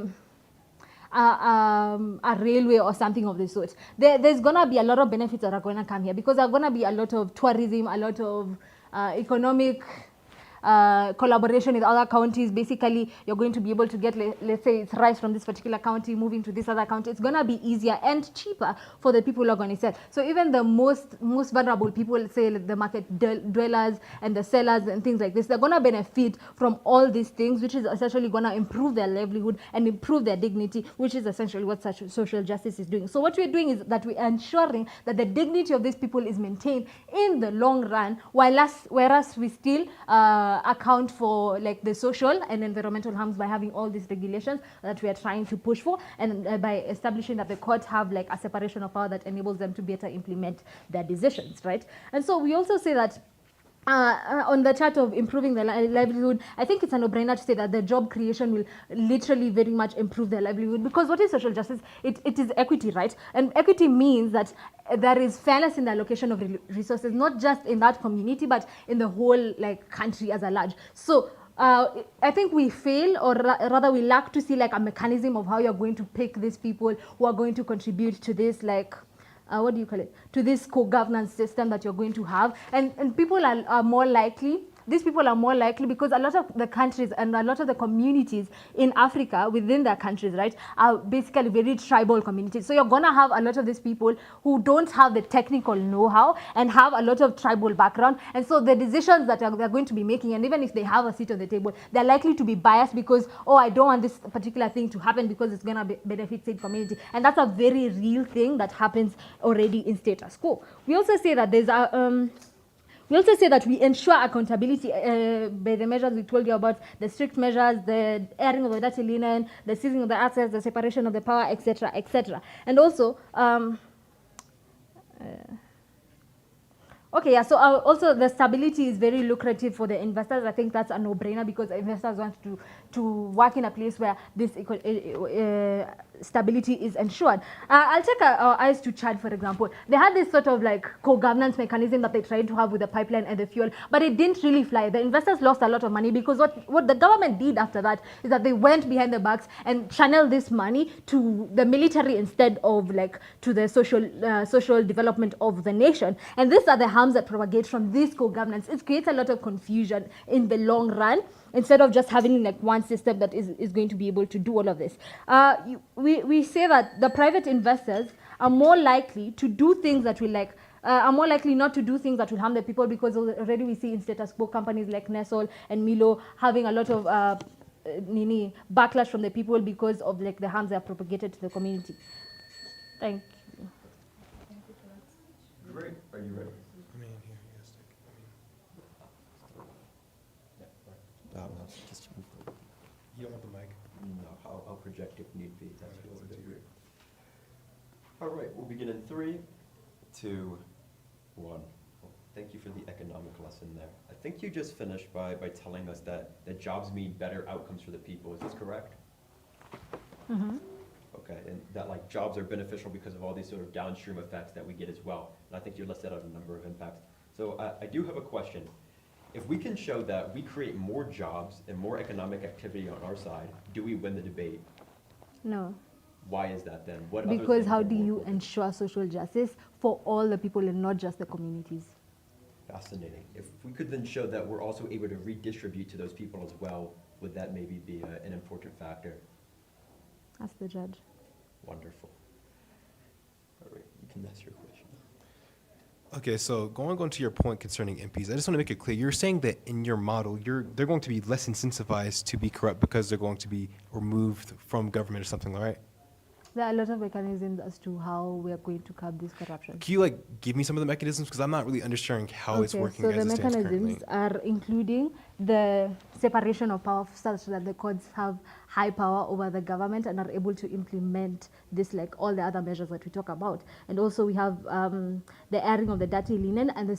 a railway or something of this sort, there's going to be a lot of benefits that are going to come here, because there's going to be a lot of tourism, a lot of economic collaboration with other counties. Basically, you're going to be able to get, let's say it's rice from this particular county moving to this other county. It's going to be easier and cheaper for the people who are going to sell. So even the most vulnerable people, say the market dwellers and the sellers and things like this, they're going to benefit from all these things, which is essentially going to improve their livelihood and improve their dignity, which is essentially what such social justice is doing. So what we're doing is that we're ensuring that the dignity of these people is maintained in the long run, whereas we still account for the social and environmental harms by having all these regulations that we are trying to push for, and by establishing that the courts have a separation of power that enables them to better implement their decisions, right? And so we also say that on the chart of improving the livelihood, I think it's a no-brainer to say that the job creation will literally very much improve their livelihood, because what is social justice? It is equity, right? And equity means that there is fairness in the allocation of resources, not just in that community, but in the whole country as a large. So I think we fail, or rather we lack to see a mechanism of how you're going to pick these people who are going to contribute to this what do you call it, to this co-governance system that you're going to have. And people are more likely, these people are more likely, because a lot of the countries and a lot of the communities in Africa within their countries, right, are basically very tribal communities. So you're going to have a lot of these people who don't have the technical know-how and have a lot of tribal background. And so the decisions that they're going to be making, and even if they have a seat on the table, they're likely to be biased because, oh, I don't want this particular thing to happen because it's going to benefit said community. And that's a very real thing that happens already in status quo. We also say that there's a We also say that we ensure accountability by the measures we told you about, the strict measures, the airing of the dirty linen, the seizing of the assets, the separation of the power, etc., etc. And also, okay, yeah, so also the stability is very lucrative for the investors. I think that's a no-brainer because investors want to work in a place where this stability is ensured. I'll take our eyes to Chad, for example. They had this sort of like co-governance mechanism that they tried to have with the pipeline and the fuel, but it didn't really fly. The investors lost a lot of money because what the government did after that is that they went behind the backs and channeled this money to the military instead of like to the social development of the nation. And these are the harms that propagate from this co-governance. It creates a lot of confusion in the long run, instead of just having like one system that is going to be able to do all of this. We say that the private investors are more likely to do things that will like, are more likely not to do things that will harm the people, because already we see in status quo companies like Nestle and Milo having a lot of backlash from the people because of like the harms they have propagated to the community. Thank you. Great. Are you ready? Just move forward. You don't want the mic? No, I'll project if need be. That's what we'll do. All right, we'll begin in 3, 2, 1. Well, thank you for the economic lesson there. I think you just finished by telling us that jobs mean better outcomes for the people. Is this correct? Mm-hmm. Okay, and that like jobs are beneficial because of all these sort of downstream effects that we get as well. And I think you listed out a number of impacts. So I do have a question. If we can show that we create more jobs and more economic activity on our side, do we win the debate? No. Why is that then? What other Because things how are do more you important? ensure social justice for all the people and not just the communities? Fascinating. If we could then show that we're also able to redistribute to those people as well, would that maybe be an important factor? Ask the judge. Wonderful. All right, you can ask your question. Okay, so going on to your point concerning MPs, I just want to make it clear. You're saying that in your model, they're going to be less incentivized to be corrupt because they're going to be removed from government or something, right? There are a lot of mechanisms as to how we are going to curb this corruption. Can you like give me some of the mechanisms? Because I'm not really understanding how it's working so as the it stands currently. mechanisms are including the separation of power such that the courts have high power over the government and are able to implement this like all the other measures that we talk about. And also we have the airing of the dirty linen and the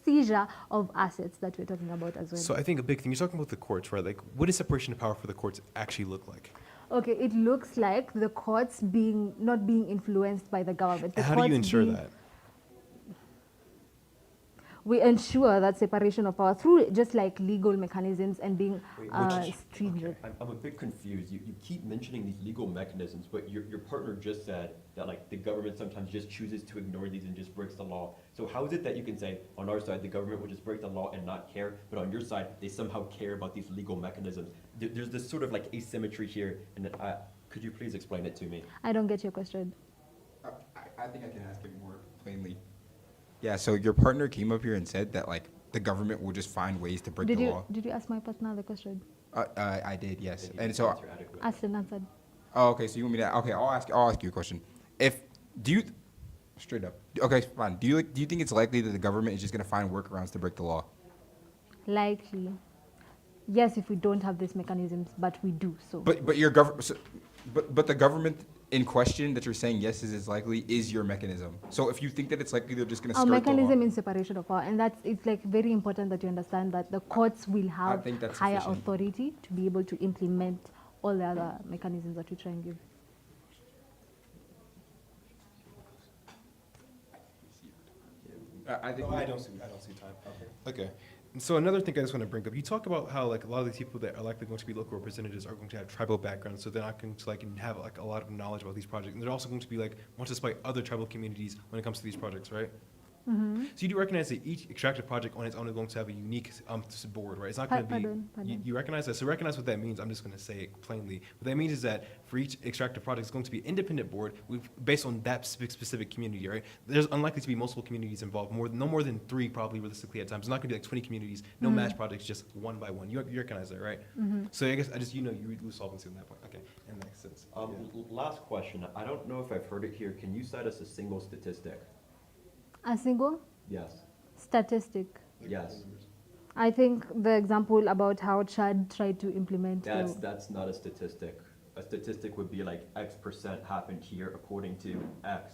seizure of assets that we're talking about as well. So I think a big thing, you're talking about the courts, right? Like what does separation of power for the courts actually look like? Okay, it looks like the courts not being influenced by the government. How do you ensure that? We ensure that separation of power through just like legal mechanisms and being stringent. Okay. I'm a bit confused. You keep mentioning these legal mechanisms, but your partner just said that like the government sometimes just chooses to ignore these and just breaks the law. So how is it that you can say on our side the government will just break the law and not care, but on your side they somehow care about these legal mechanisms? There's this sort of like asymmetry here, and could you please explain it to me? I don't get your question. I think I can ask it more plainly. Yeah, so your partner came up here and said that like the government will just find ways to break the law. Did you ask my partner the question? I did, yes. Did you And so, answer adequately? Asked and answered. oh, okay. So you want me to? Okay, I'll ask you a question. Straight up? Okay, fine. Do you think it's likely that the government is just going to find workarounds to break the law? Likely. Yes, if we don't have these mechanisms, but we do. So. But your government. But the government in question that you're saying yes is likely is your mechanism. So if you think that it's likely, they're just going to Our start mechanism the law. in separation of power, and it's like very important that you understand that the courts will have think that's higher sufficient. authority to be able to implement all the other mechanisms that we try and give. I think I don't see time. Okay. And so another thing I just want to bring up, you talk about how like a lot of these people that are likely going to be local representatives are going to have tribal backgrounds, so they're not going to like have like a lot of knowledge about these projects, and they're also going to be like want to support other tribal communities when it comes to these projects, right? Mm-hmm. So you do recognize that each extractive project on its own is going to have a unique board, right? It's not going to be. Pardon. You recognize that. So recognize what that means. I'm just going to say it plainly. What that means is that for each extractive project, it's going to be an independent board based on that specific community, right? There's unlikely to be multiple communities involved. No more than 3 probably realistically at times. It's not going to be like 20 communities. No match projects, just one by one. You recognize that, right? Mm-hmm. So I guess you lose solvency on that point. Okay, and that makes sense. Last question. I don't know if I've heard it here. Can you cite us a single statistic? A single? Yes. statistic. Yes, I think the example about how Chad tried to implement that's not a statistic. A statistic would be like X% happened here according to X.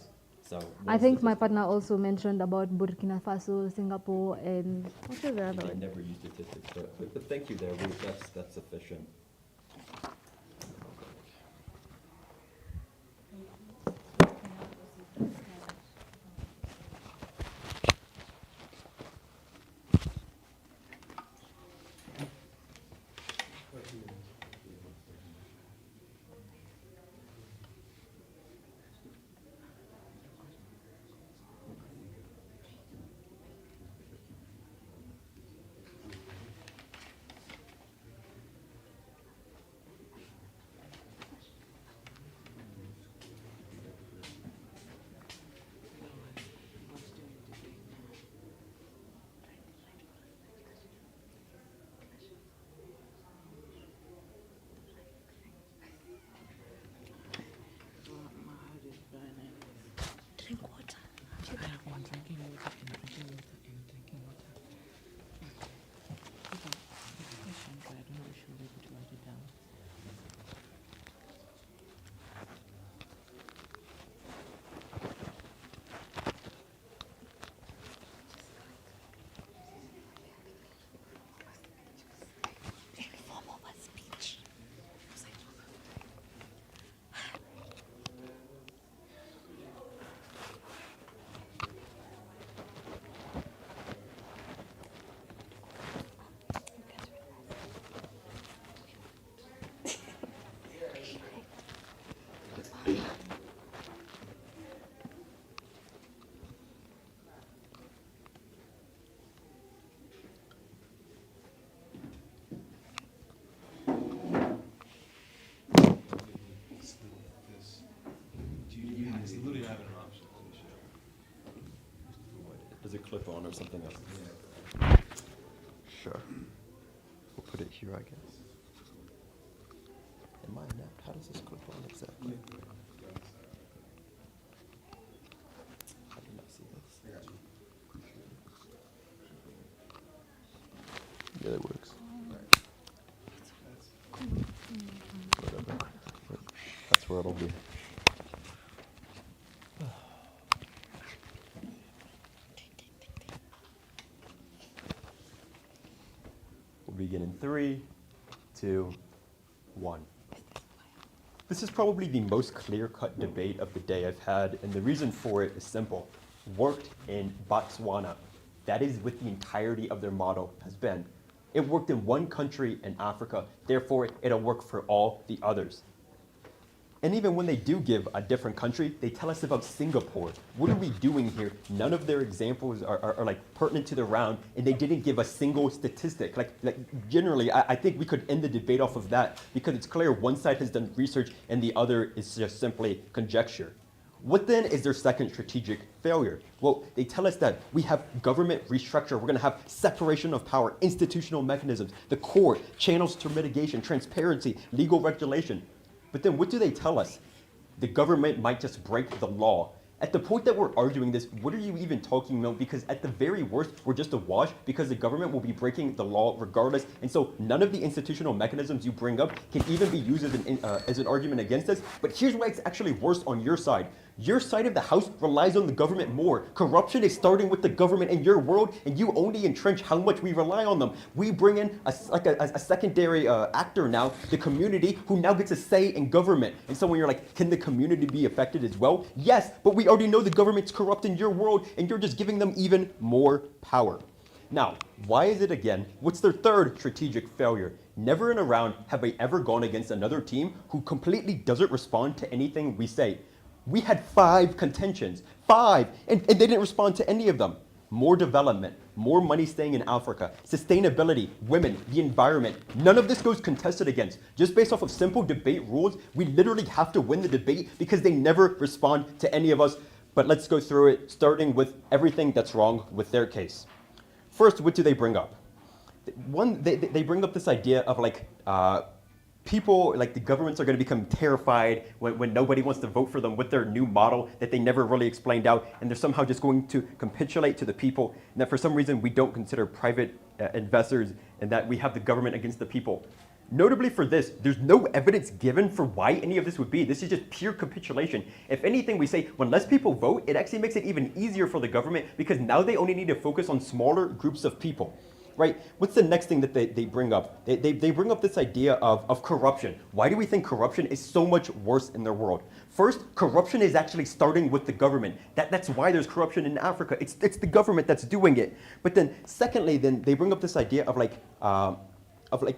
So I one think my statistic- partner also mentioned about Burkina Faso, Singapore, and what was the other I one? never use statistics, but thank you there. That's sufficient. Drink water. I'm drinking water and drinking water and drinking water. Question, but I don't know if she'll be able to write it down. Does it clip on or something else? Sure. We'll put it here, I guess. Am I inept? How does this clip on exactly? I did not see this. Yeah, that works. Whatever. That's where it'll be. We'll begin in 3, 2, 1. This is probably the most clear-cut debate of the day I've had, and the reason for it is simple. Worked in Botswana. That is what the entirety of their motto has been. It worked in one country in Africa, therefore it'll work for all the others. And even when they do give a different country, they tell us about Singapore. What are we doing here? None of their examples are like pertinent to the round, and they didn't give a single statistic. Like generally, I think we could end the debate off of that because it's clear one side has done research and the other is just simply conjecture. What then is their second strategic failure? Well, they tell us that we have government restructure. We're going to have separation of power, institutional mechanisms, the court, channels to mitigation, transparency, legal regulation. But then what do they tell us? The government might just break the law. At the point that we're arguing this, what are you even talking about? Because at the very worst, we're just awash because the government will be breaking the law regardless. And so none of the institutional mechanisms you bring up can even be used as an argument against us. But here's why it's actually worse on your side. Your side of the house relies on the government more. Corruption is starting with the government in your world, and you only entrench how much we rely on them. We bring in a secondary actor now, the community, who now gets a say in government. And so when you're like, can the community be affected as well? Yes, but we already know the government's corrupt in your world, and you're just giving them even more power. Now, why is it again? What's their third strategic failure? Never in a round have they ever gone against another team who completely doesn't respond to anything we say. We had 5 contentions, 5, and they didn't respond to any of them. More development, more money staying in Africa, sustainability, women, the environment. None of this goes contested against. Just based off of simple debate rules, we literally have to win the debate because they never respond to any of us. But let's go through it, starting with everything that's wrong with their case. First, what do they bring up? One, they bring up this idea of like people, like the governments are going to become terrified when nobody wants to vote for them with their new model that they never really explained out, and they're somehow just going to capitulate to the people, and that for some reason we don't consider private investors, and that we have the government against the people. Notably for this, there's no evidence given for why any of this would be. This is just pure capitulation. If anything, we say when less people vote, it actually makes it even easier for the government because now they only need to focus on smaller groups of people. Right? What's the next thing that they bring up? They bring up this idea of corruption. Why do we think corruption is so much worse in their world? First, corruption is actually starting with the government. That's why there's corruption in Africa. It's the government that's doing it. But then secondly, then they bring up this idea of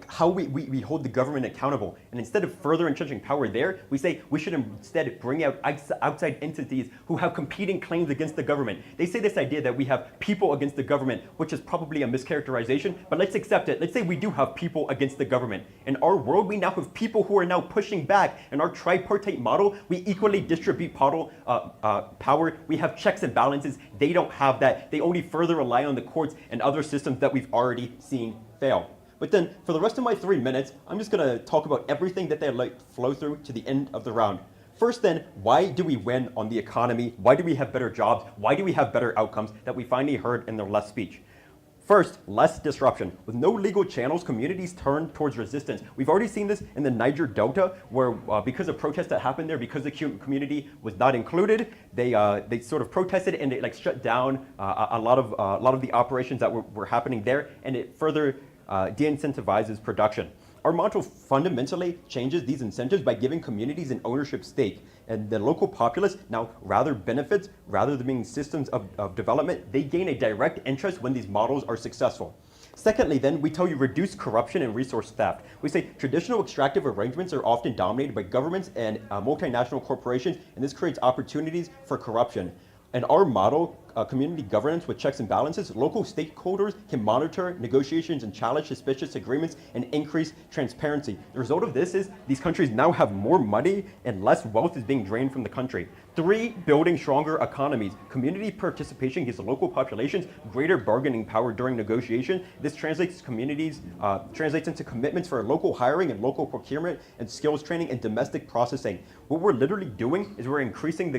how we hold the government accountable. And instead of further entrenching power there, we say we should instead bring out outside entities who have competing claims against the government. They say this idea that we have people against the government, which is probably a mischaracterization, but let's accept it. Let's say we do have people against the government. In our world, we now have people who are now pushing back. In our tripartite model, we equally distribute power. We have checks and balances. They don't have that. They only further rely on the courts and other systems that we've already seen fail. But then for the rest of my 3 minutes, I'm just going to talk about everything that they flow through to the end of the round. First then, why do we win on the economy? Why do we have better jobs? Why do we have better outcomes that we finally heard in their last speech? First, less disruption. With no legal channels, communities turn towards resistance. We've already seen this in the Niger Delta, where because of protests that happened there, because the community was not included, they sort of protested and it shut down a lot of the operations that were happening there, and it further de-incentivizes production. Our model fundamentally changes these incentives by giving communities an ownership stake, and the local populace now rather benefits rather than being systems of development. They gain a direct interest when these models are successful. Secondly, then, we tell you reduce corruption and resource theft. We say traditional extractive arrangements are often dominated by governments and multinational corporations, and this creates opportunities for corruption. In our model, community governance with checks and balances, local stakeholders can monitor negotiations and challenge suspicious agreements and increase transparency. The result of this is these countries now have more money and less wealth is being drained from the country. 3, building stronger economies. Community participation gives the local populations greater bargaining power during negotiation. This translates into commitments for local hiring and local procurement and skills training and domestic processing. What we're literally doing is we're increasing the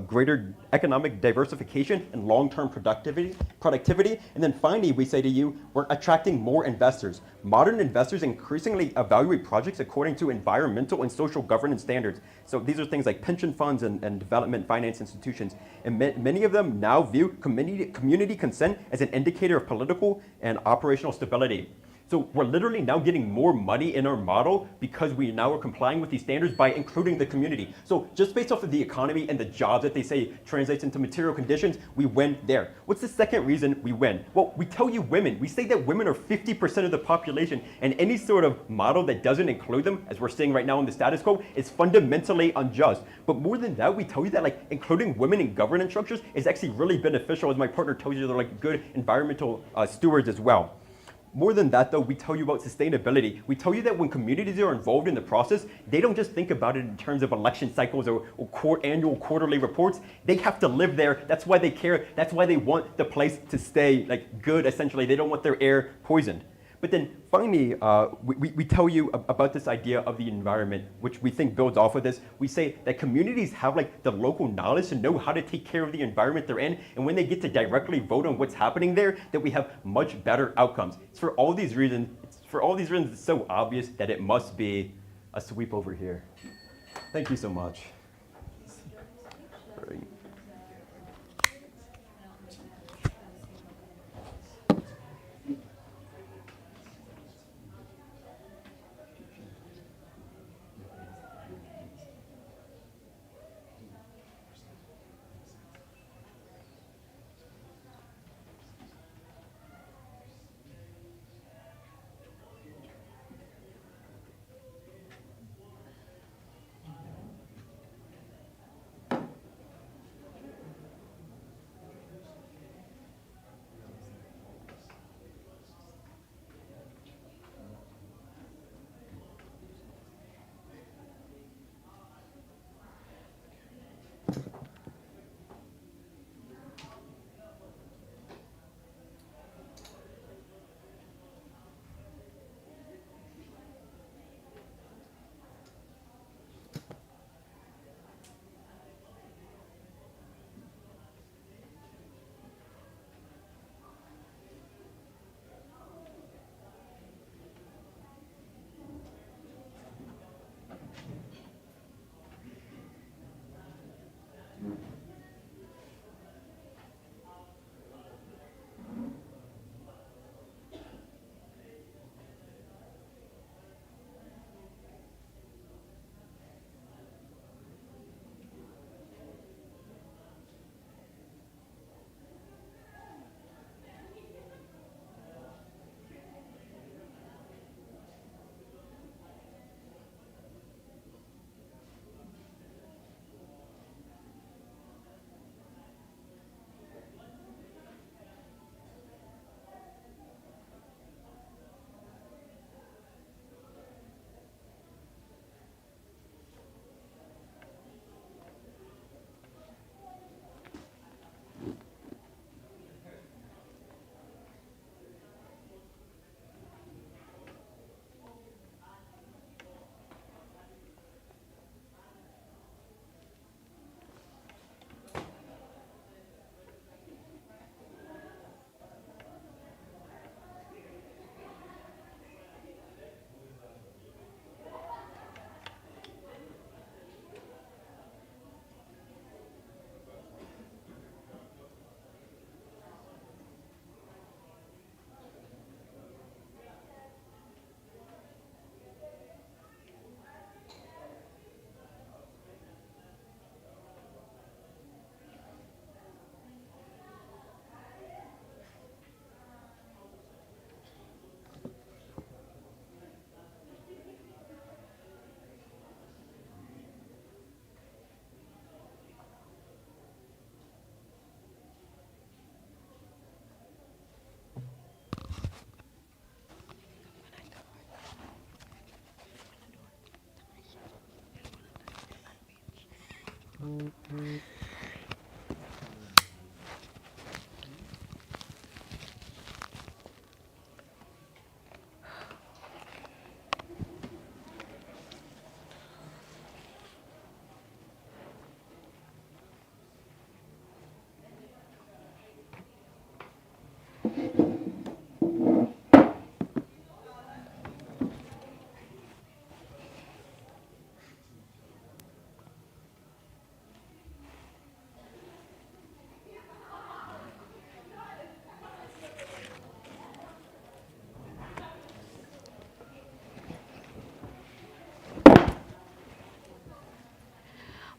greater economic diversification and long-term productivity. And then finally, we say to you, we're attracting more investors. Modern investors increasingly evaluate projects according to environmental and social governance standards. So these are things like pension funds and development finance institutions. And many of them now view community consent as an indicator of political and operational stability. So we're literally now getting more money in our model because we now are complying with these standards by including the community. So just based off of the economy and the jobs that they say translates into material conditions, we win there. What's the second reason we win? Well, we tell you women. We say that women are 50% of the population, and any sort of model that doesn't include them, as we're seeing right now in the status quo, is fundamentally unjust. But more than that, we tell you that including women in governance structures is actually really beneficial. As my partner tells you, they're good environmental stewards as well. More than that, though, we tell you about sustainability. We tell you that when communities are involved in the process, they don't just think about it in terms of election cycles or annual, quarterly reports. They have to live there. That's why they care. That's why they want the place to stay good, essentially. They don't want their air poisoned. But then finally, we tell you about this idea of the environment, which we think builds off of this. We say that communities have the local knowledge to know how to take care of the environment they're in, and when they get to directly vote on what's happening there, that we have much better outcomes. It's for all these reasons. It's so obvious that it must be a sweep over here. Thank you so much. Right.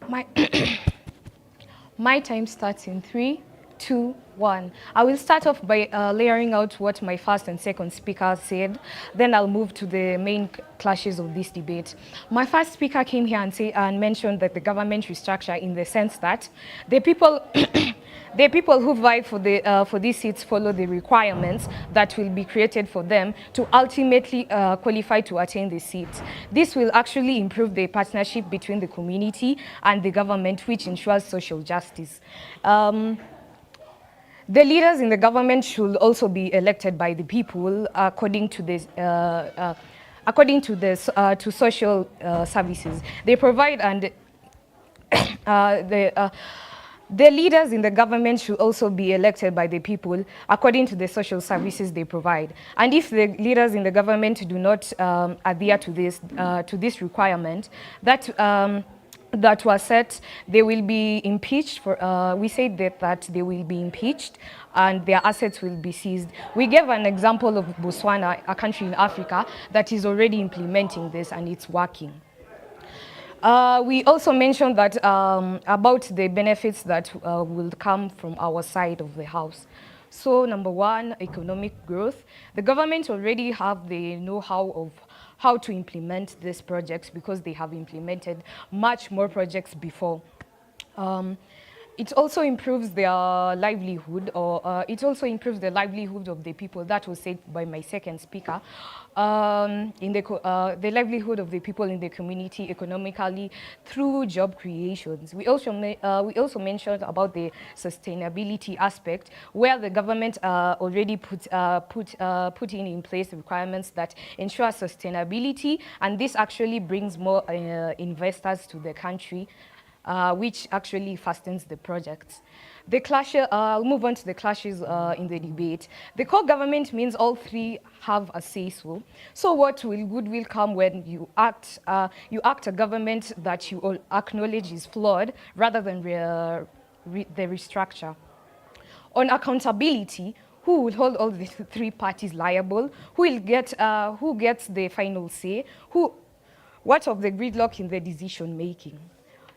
My, my time starts in 3, 2, 1. I will start off by layering out what my first and second speaker said. Then I'll move to the main clashes of this debate. My first speaker came here and mentioned that the government restructure in the sense that the people the people who vie for these seats follow the requirements that will be created for them to ultimately qualify to attain the seats. This will actually improve the partnership between the community and the government, which ensures social justice. The leaders in the government should also be elected by the people according to this. To social services they provide, and the leaders in the government should also be elected by the people according to the social services they provide. And if the leaders in the government do not adhere to this requirement, that was set, they will be impeached for, we said that they will be impeached and their assets will be seized. We gave an example of Botswana, a country in Africa that is already implementing this and it's working. We also mentioned that about the benefits that will come from our side of the house. So number one, economic growth. The government already have the know-how of how to implement these projects because they have implemented much more projects before. It also improves their livelihood, or it also improves the livelihood of the people. That was said by my second speaker. The livelihood of the people in the community economically through job creations. We also mentioned about the sustainability aspect, where the government already put in place requirements that ensure sustainability, and this actually brings more investors to the country. Which actually fastens the projects. The clash, I'll move on to the clashes in the debate. The core government means all three have a say-so. So what good will come when you act a government that you all acknowledge is flawed rather than the restructure. On accountability, who will hold all the three parties liable? Who gets the final say? What of the gridlock in the decision making?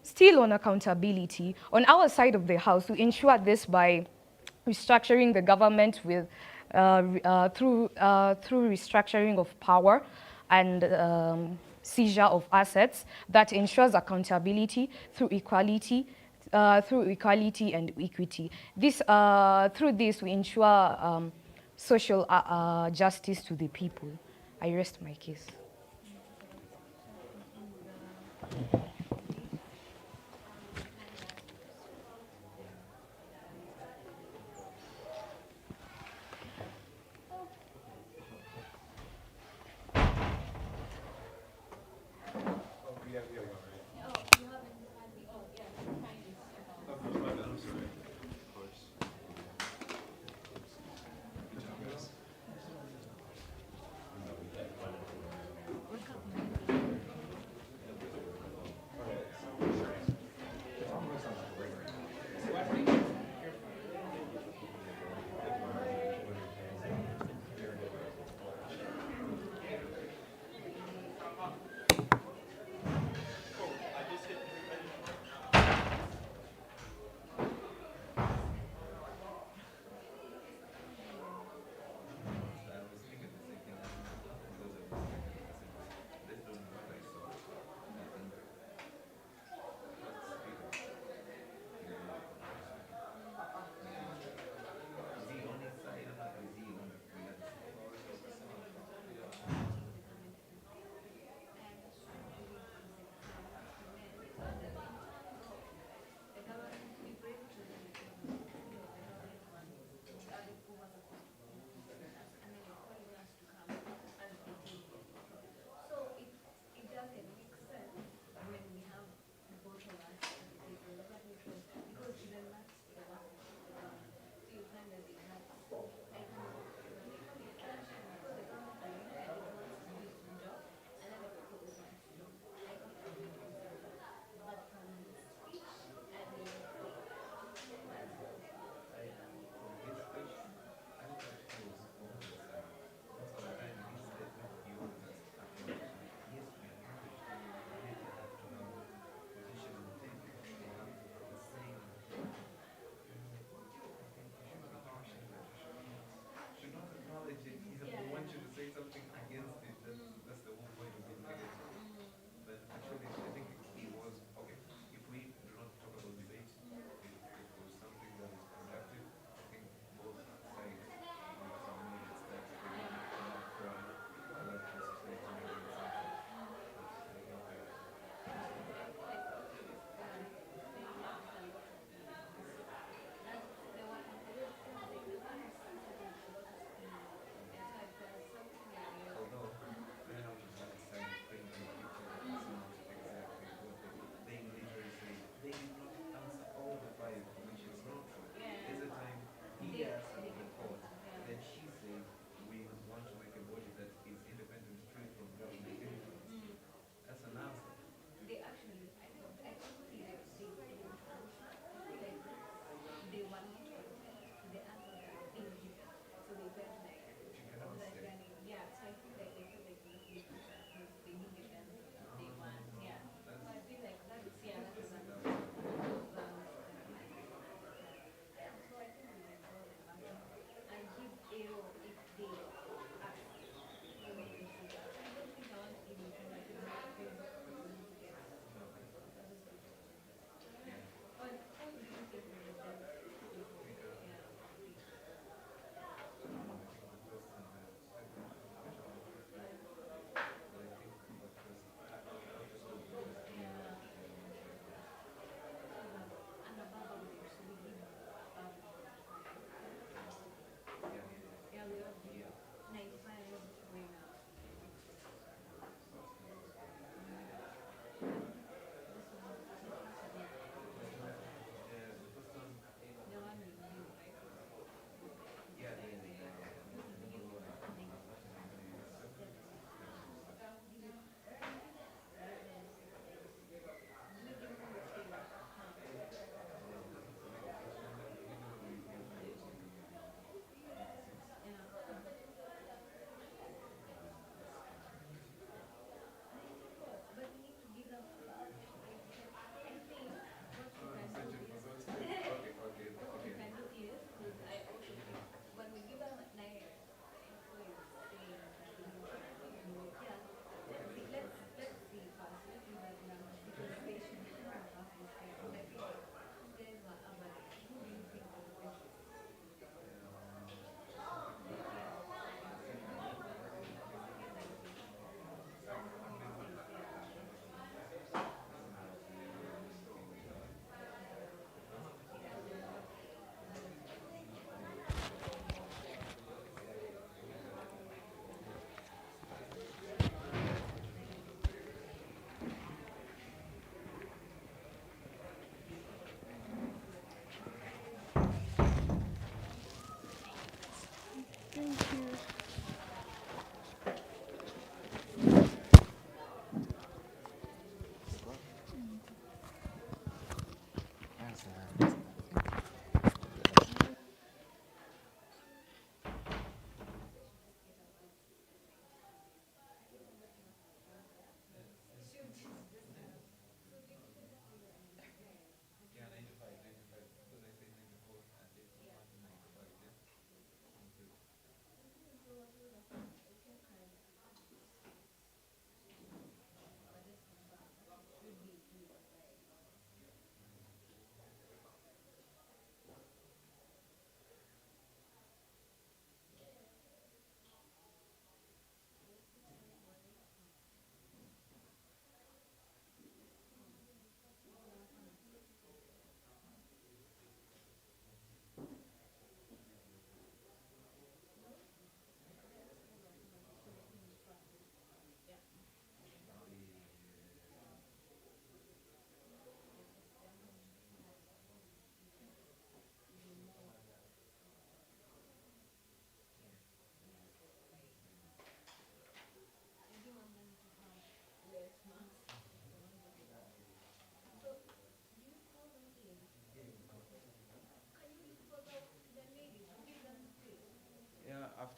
Still on accountability, on our side of the house, we ensure this by restructuring the government with through restructuring of power and seizure of assets that ensures accountability through equality and equity. Through this, we ensure social justice to the people. I rest my case.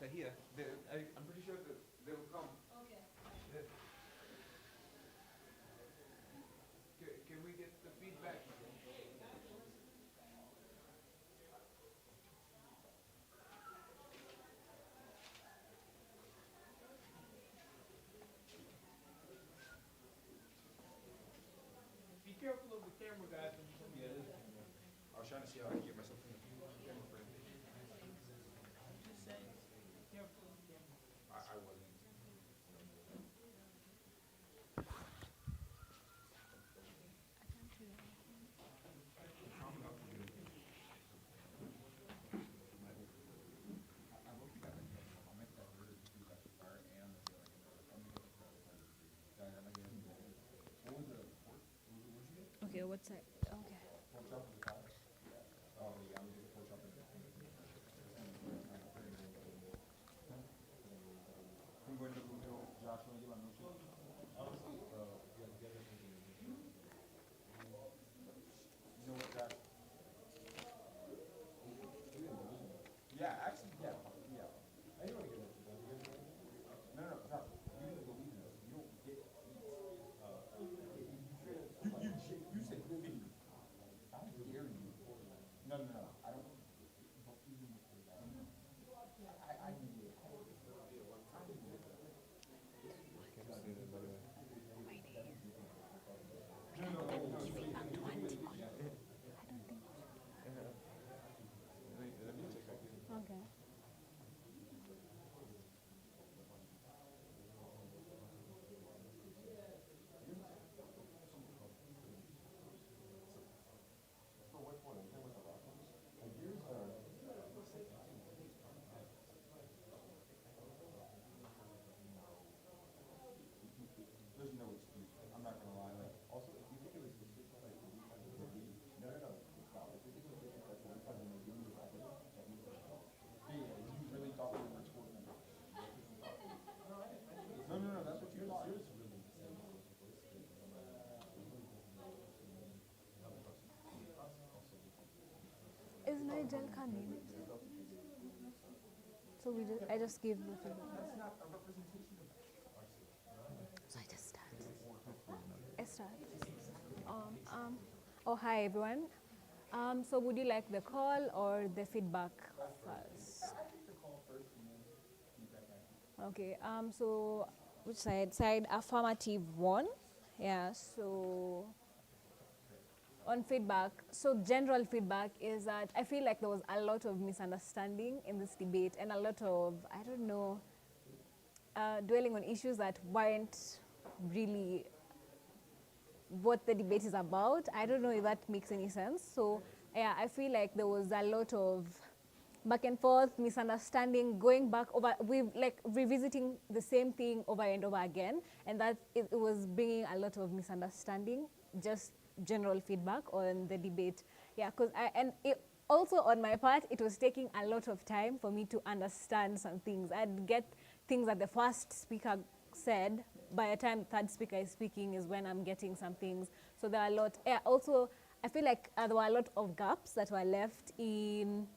Tahia, I'm pretty sure that they will come. Okay. Can we get the feedback? Be careful of the camera, guys. When you come here. I was trying to see how I can get myself in the camera frame. I wasn't. Okay, what's that? Okay. Yeah, actually, yeah. I didn't want to get it. No, Josh, you didn't believe in us. You don't get you said 50. How dare you? No, I don't. I knew it. Okay. There's no excuse. I'm not gonna lie. Like, also, if you think it was no. If you think it was you really thought we were recording? No, that's what you thought. Is Nigel coming? So I just gave the feedback. That's not a representation of. So I just start. I start. Oh, hi everyone. So would you like the call or the feedback first? I think the call first and then feedback after. Okay. So which side? Side affirmative one. Yeah. So on feedback, so general feedback is that I feel like there was a lot of misunderstanding in this debate and a lot of, I don't know, dwelling on issues that weren't really what the debate is about. I don't know if that makes any sense. So yeah, I feel like there was a lot of back and forth, misunderstanding, going back over, like revisiting the same thing over and over again, and that it was bringing a lot of misunderstanding. Just general feedback on the debate. Yeah, because also on my part, it was taking a lot of time for me to understand some things. I'd get things that the first speaker said. By the time the third speaker is speaking is when I'm getting some things. So there are a lot. Yeah, also, I feel like there were a lot of gaps that were left in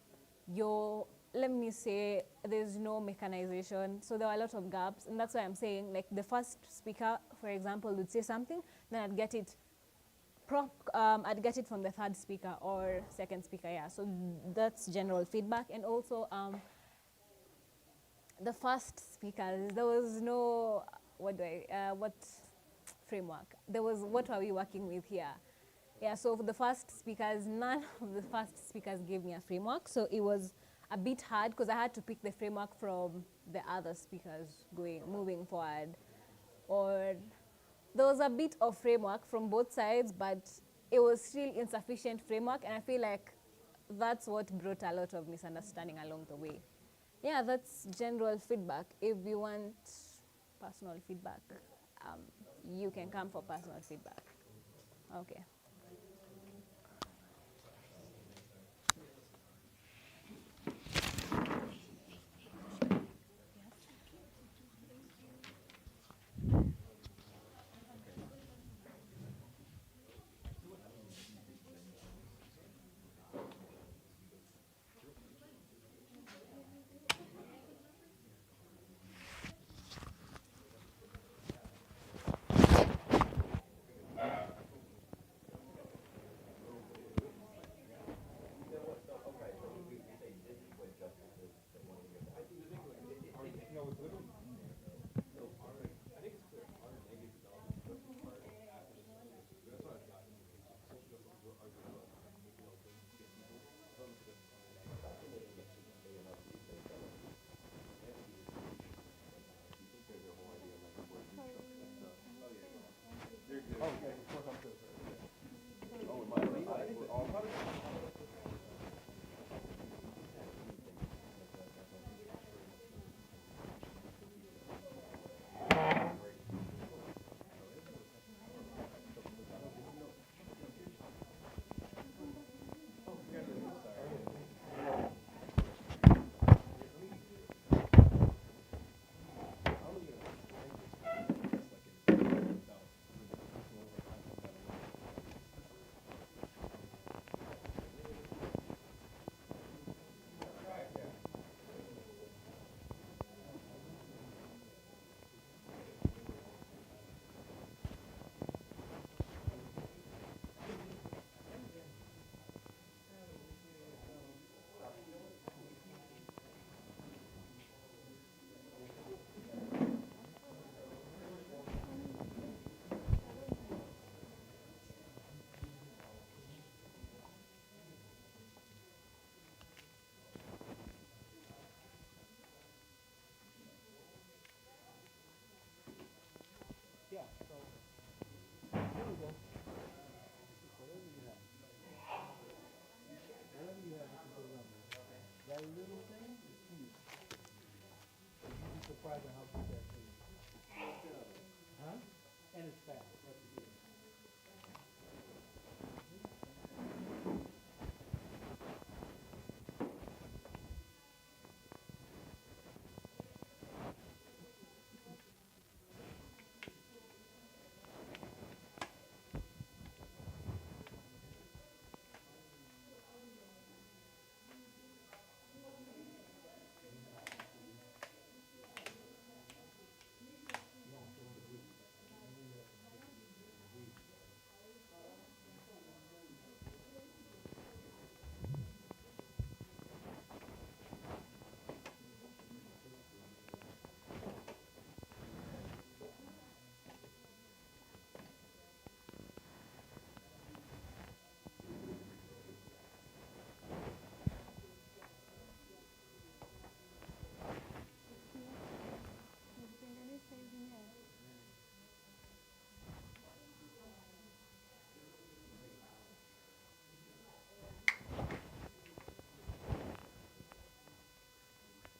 your, let me say, there's no mechanization. So there were a lot of gaps. And that's why I'm saying, like, the first speaker, for example, would say something, then I'd get it I'd get it from the third speaker or second speaker, yeah. So that's general feedback. And also the first speakers, there was no, what framework? There was, what are we working with here? Yeah, so for the first speakers, none of the first speakers gave me a framework. So it was a bit hard because I had to pick the framework from the other speakers moving forward. Or there was a bit of framework from both sides, but it was still insufficient framework, and I feel like that's what brought a lot of misunderstanding along the way. Yeah, that's general feedback. If you want personal feedback, you can come for personal feedback. Okay.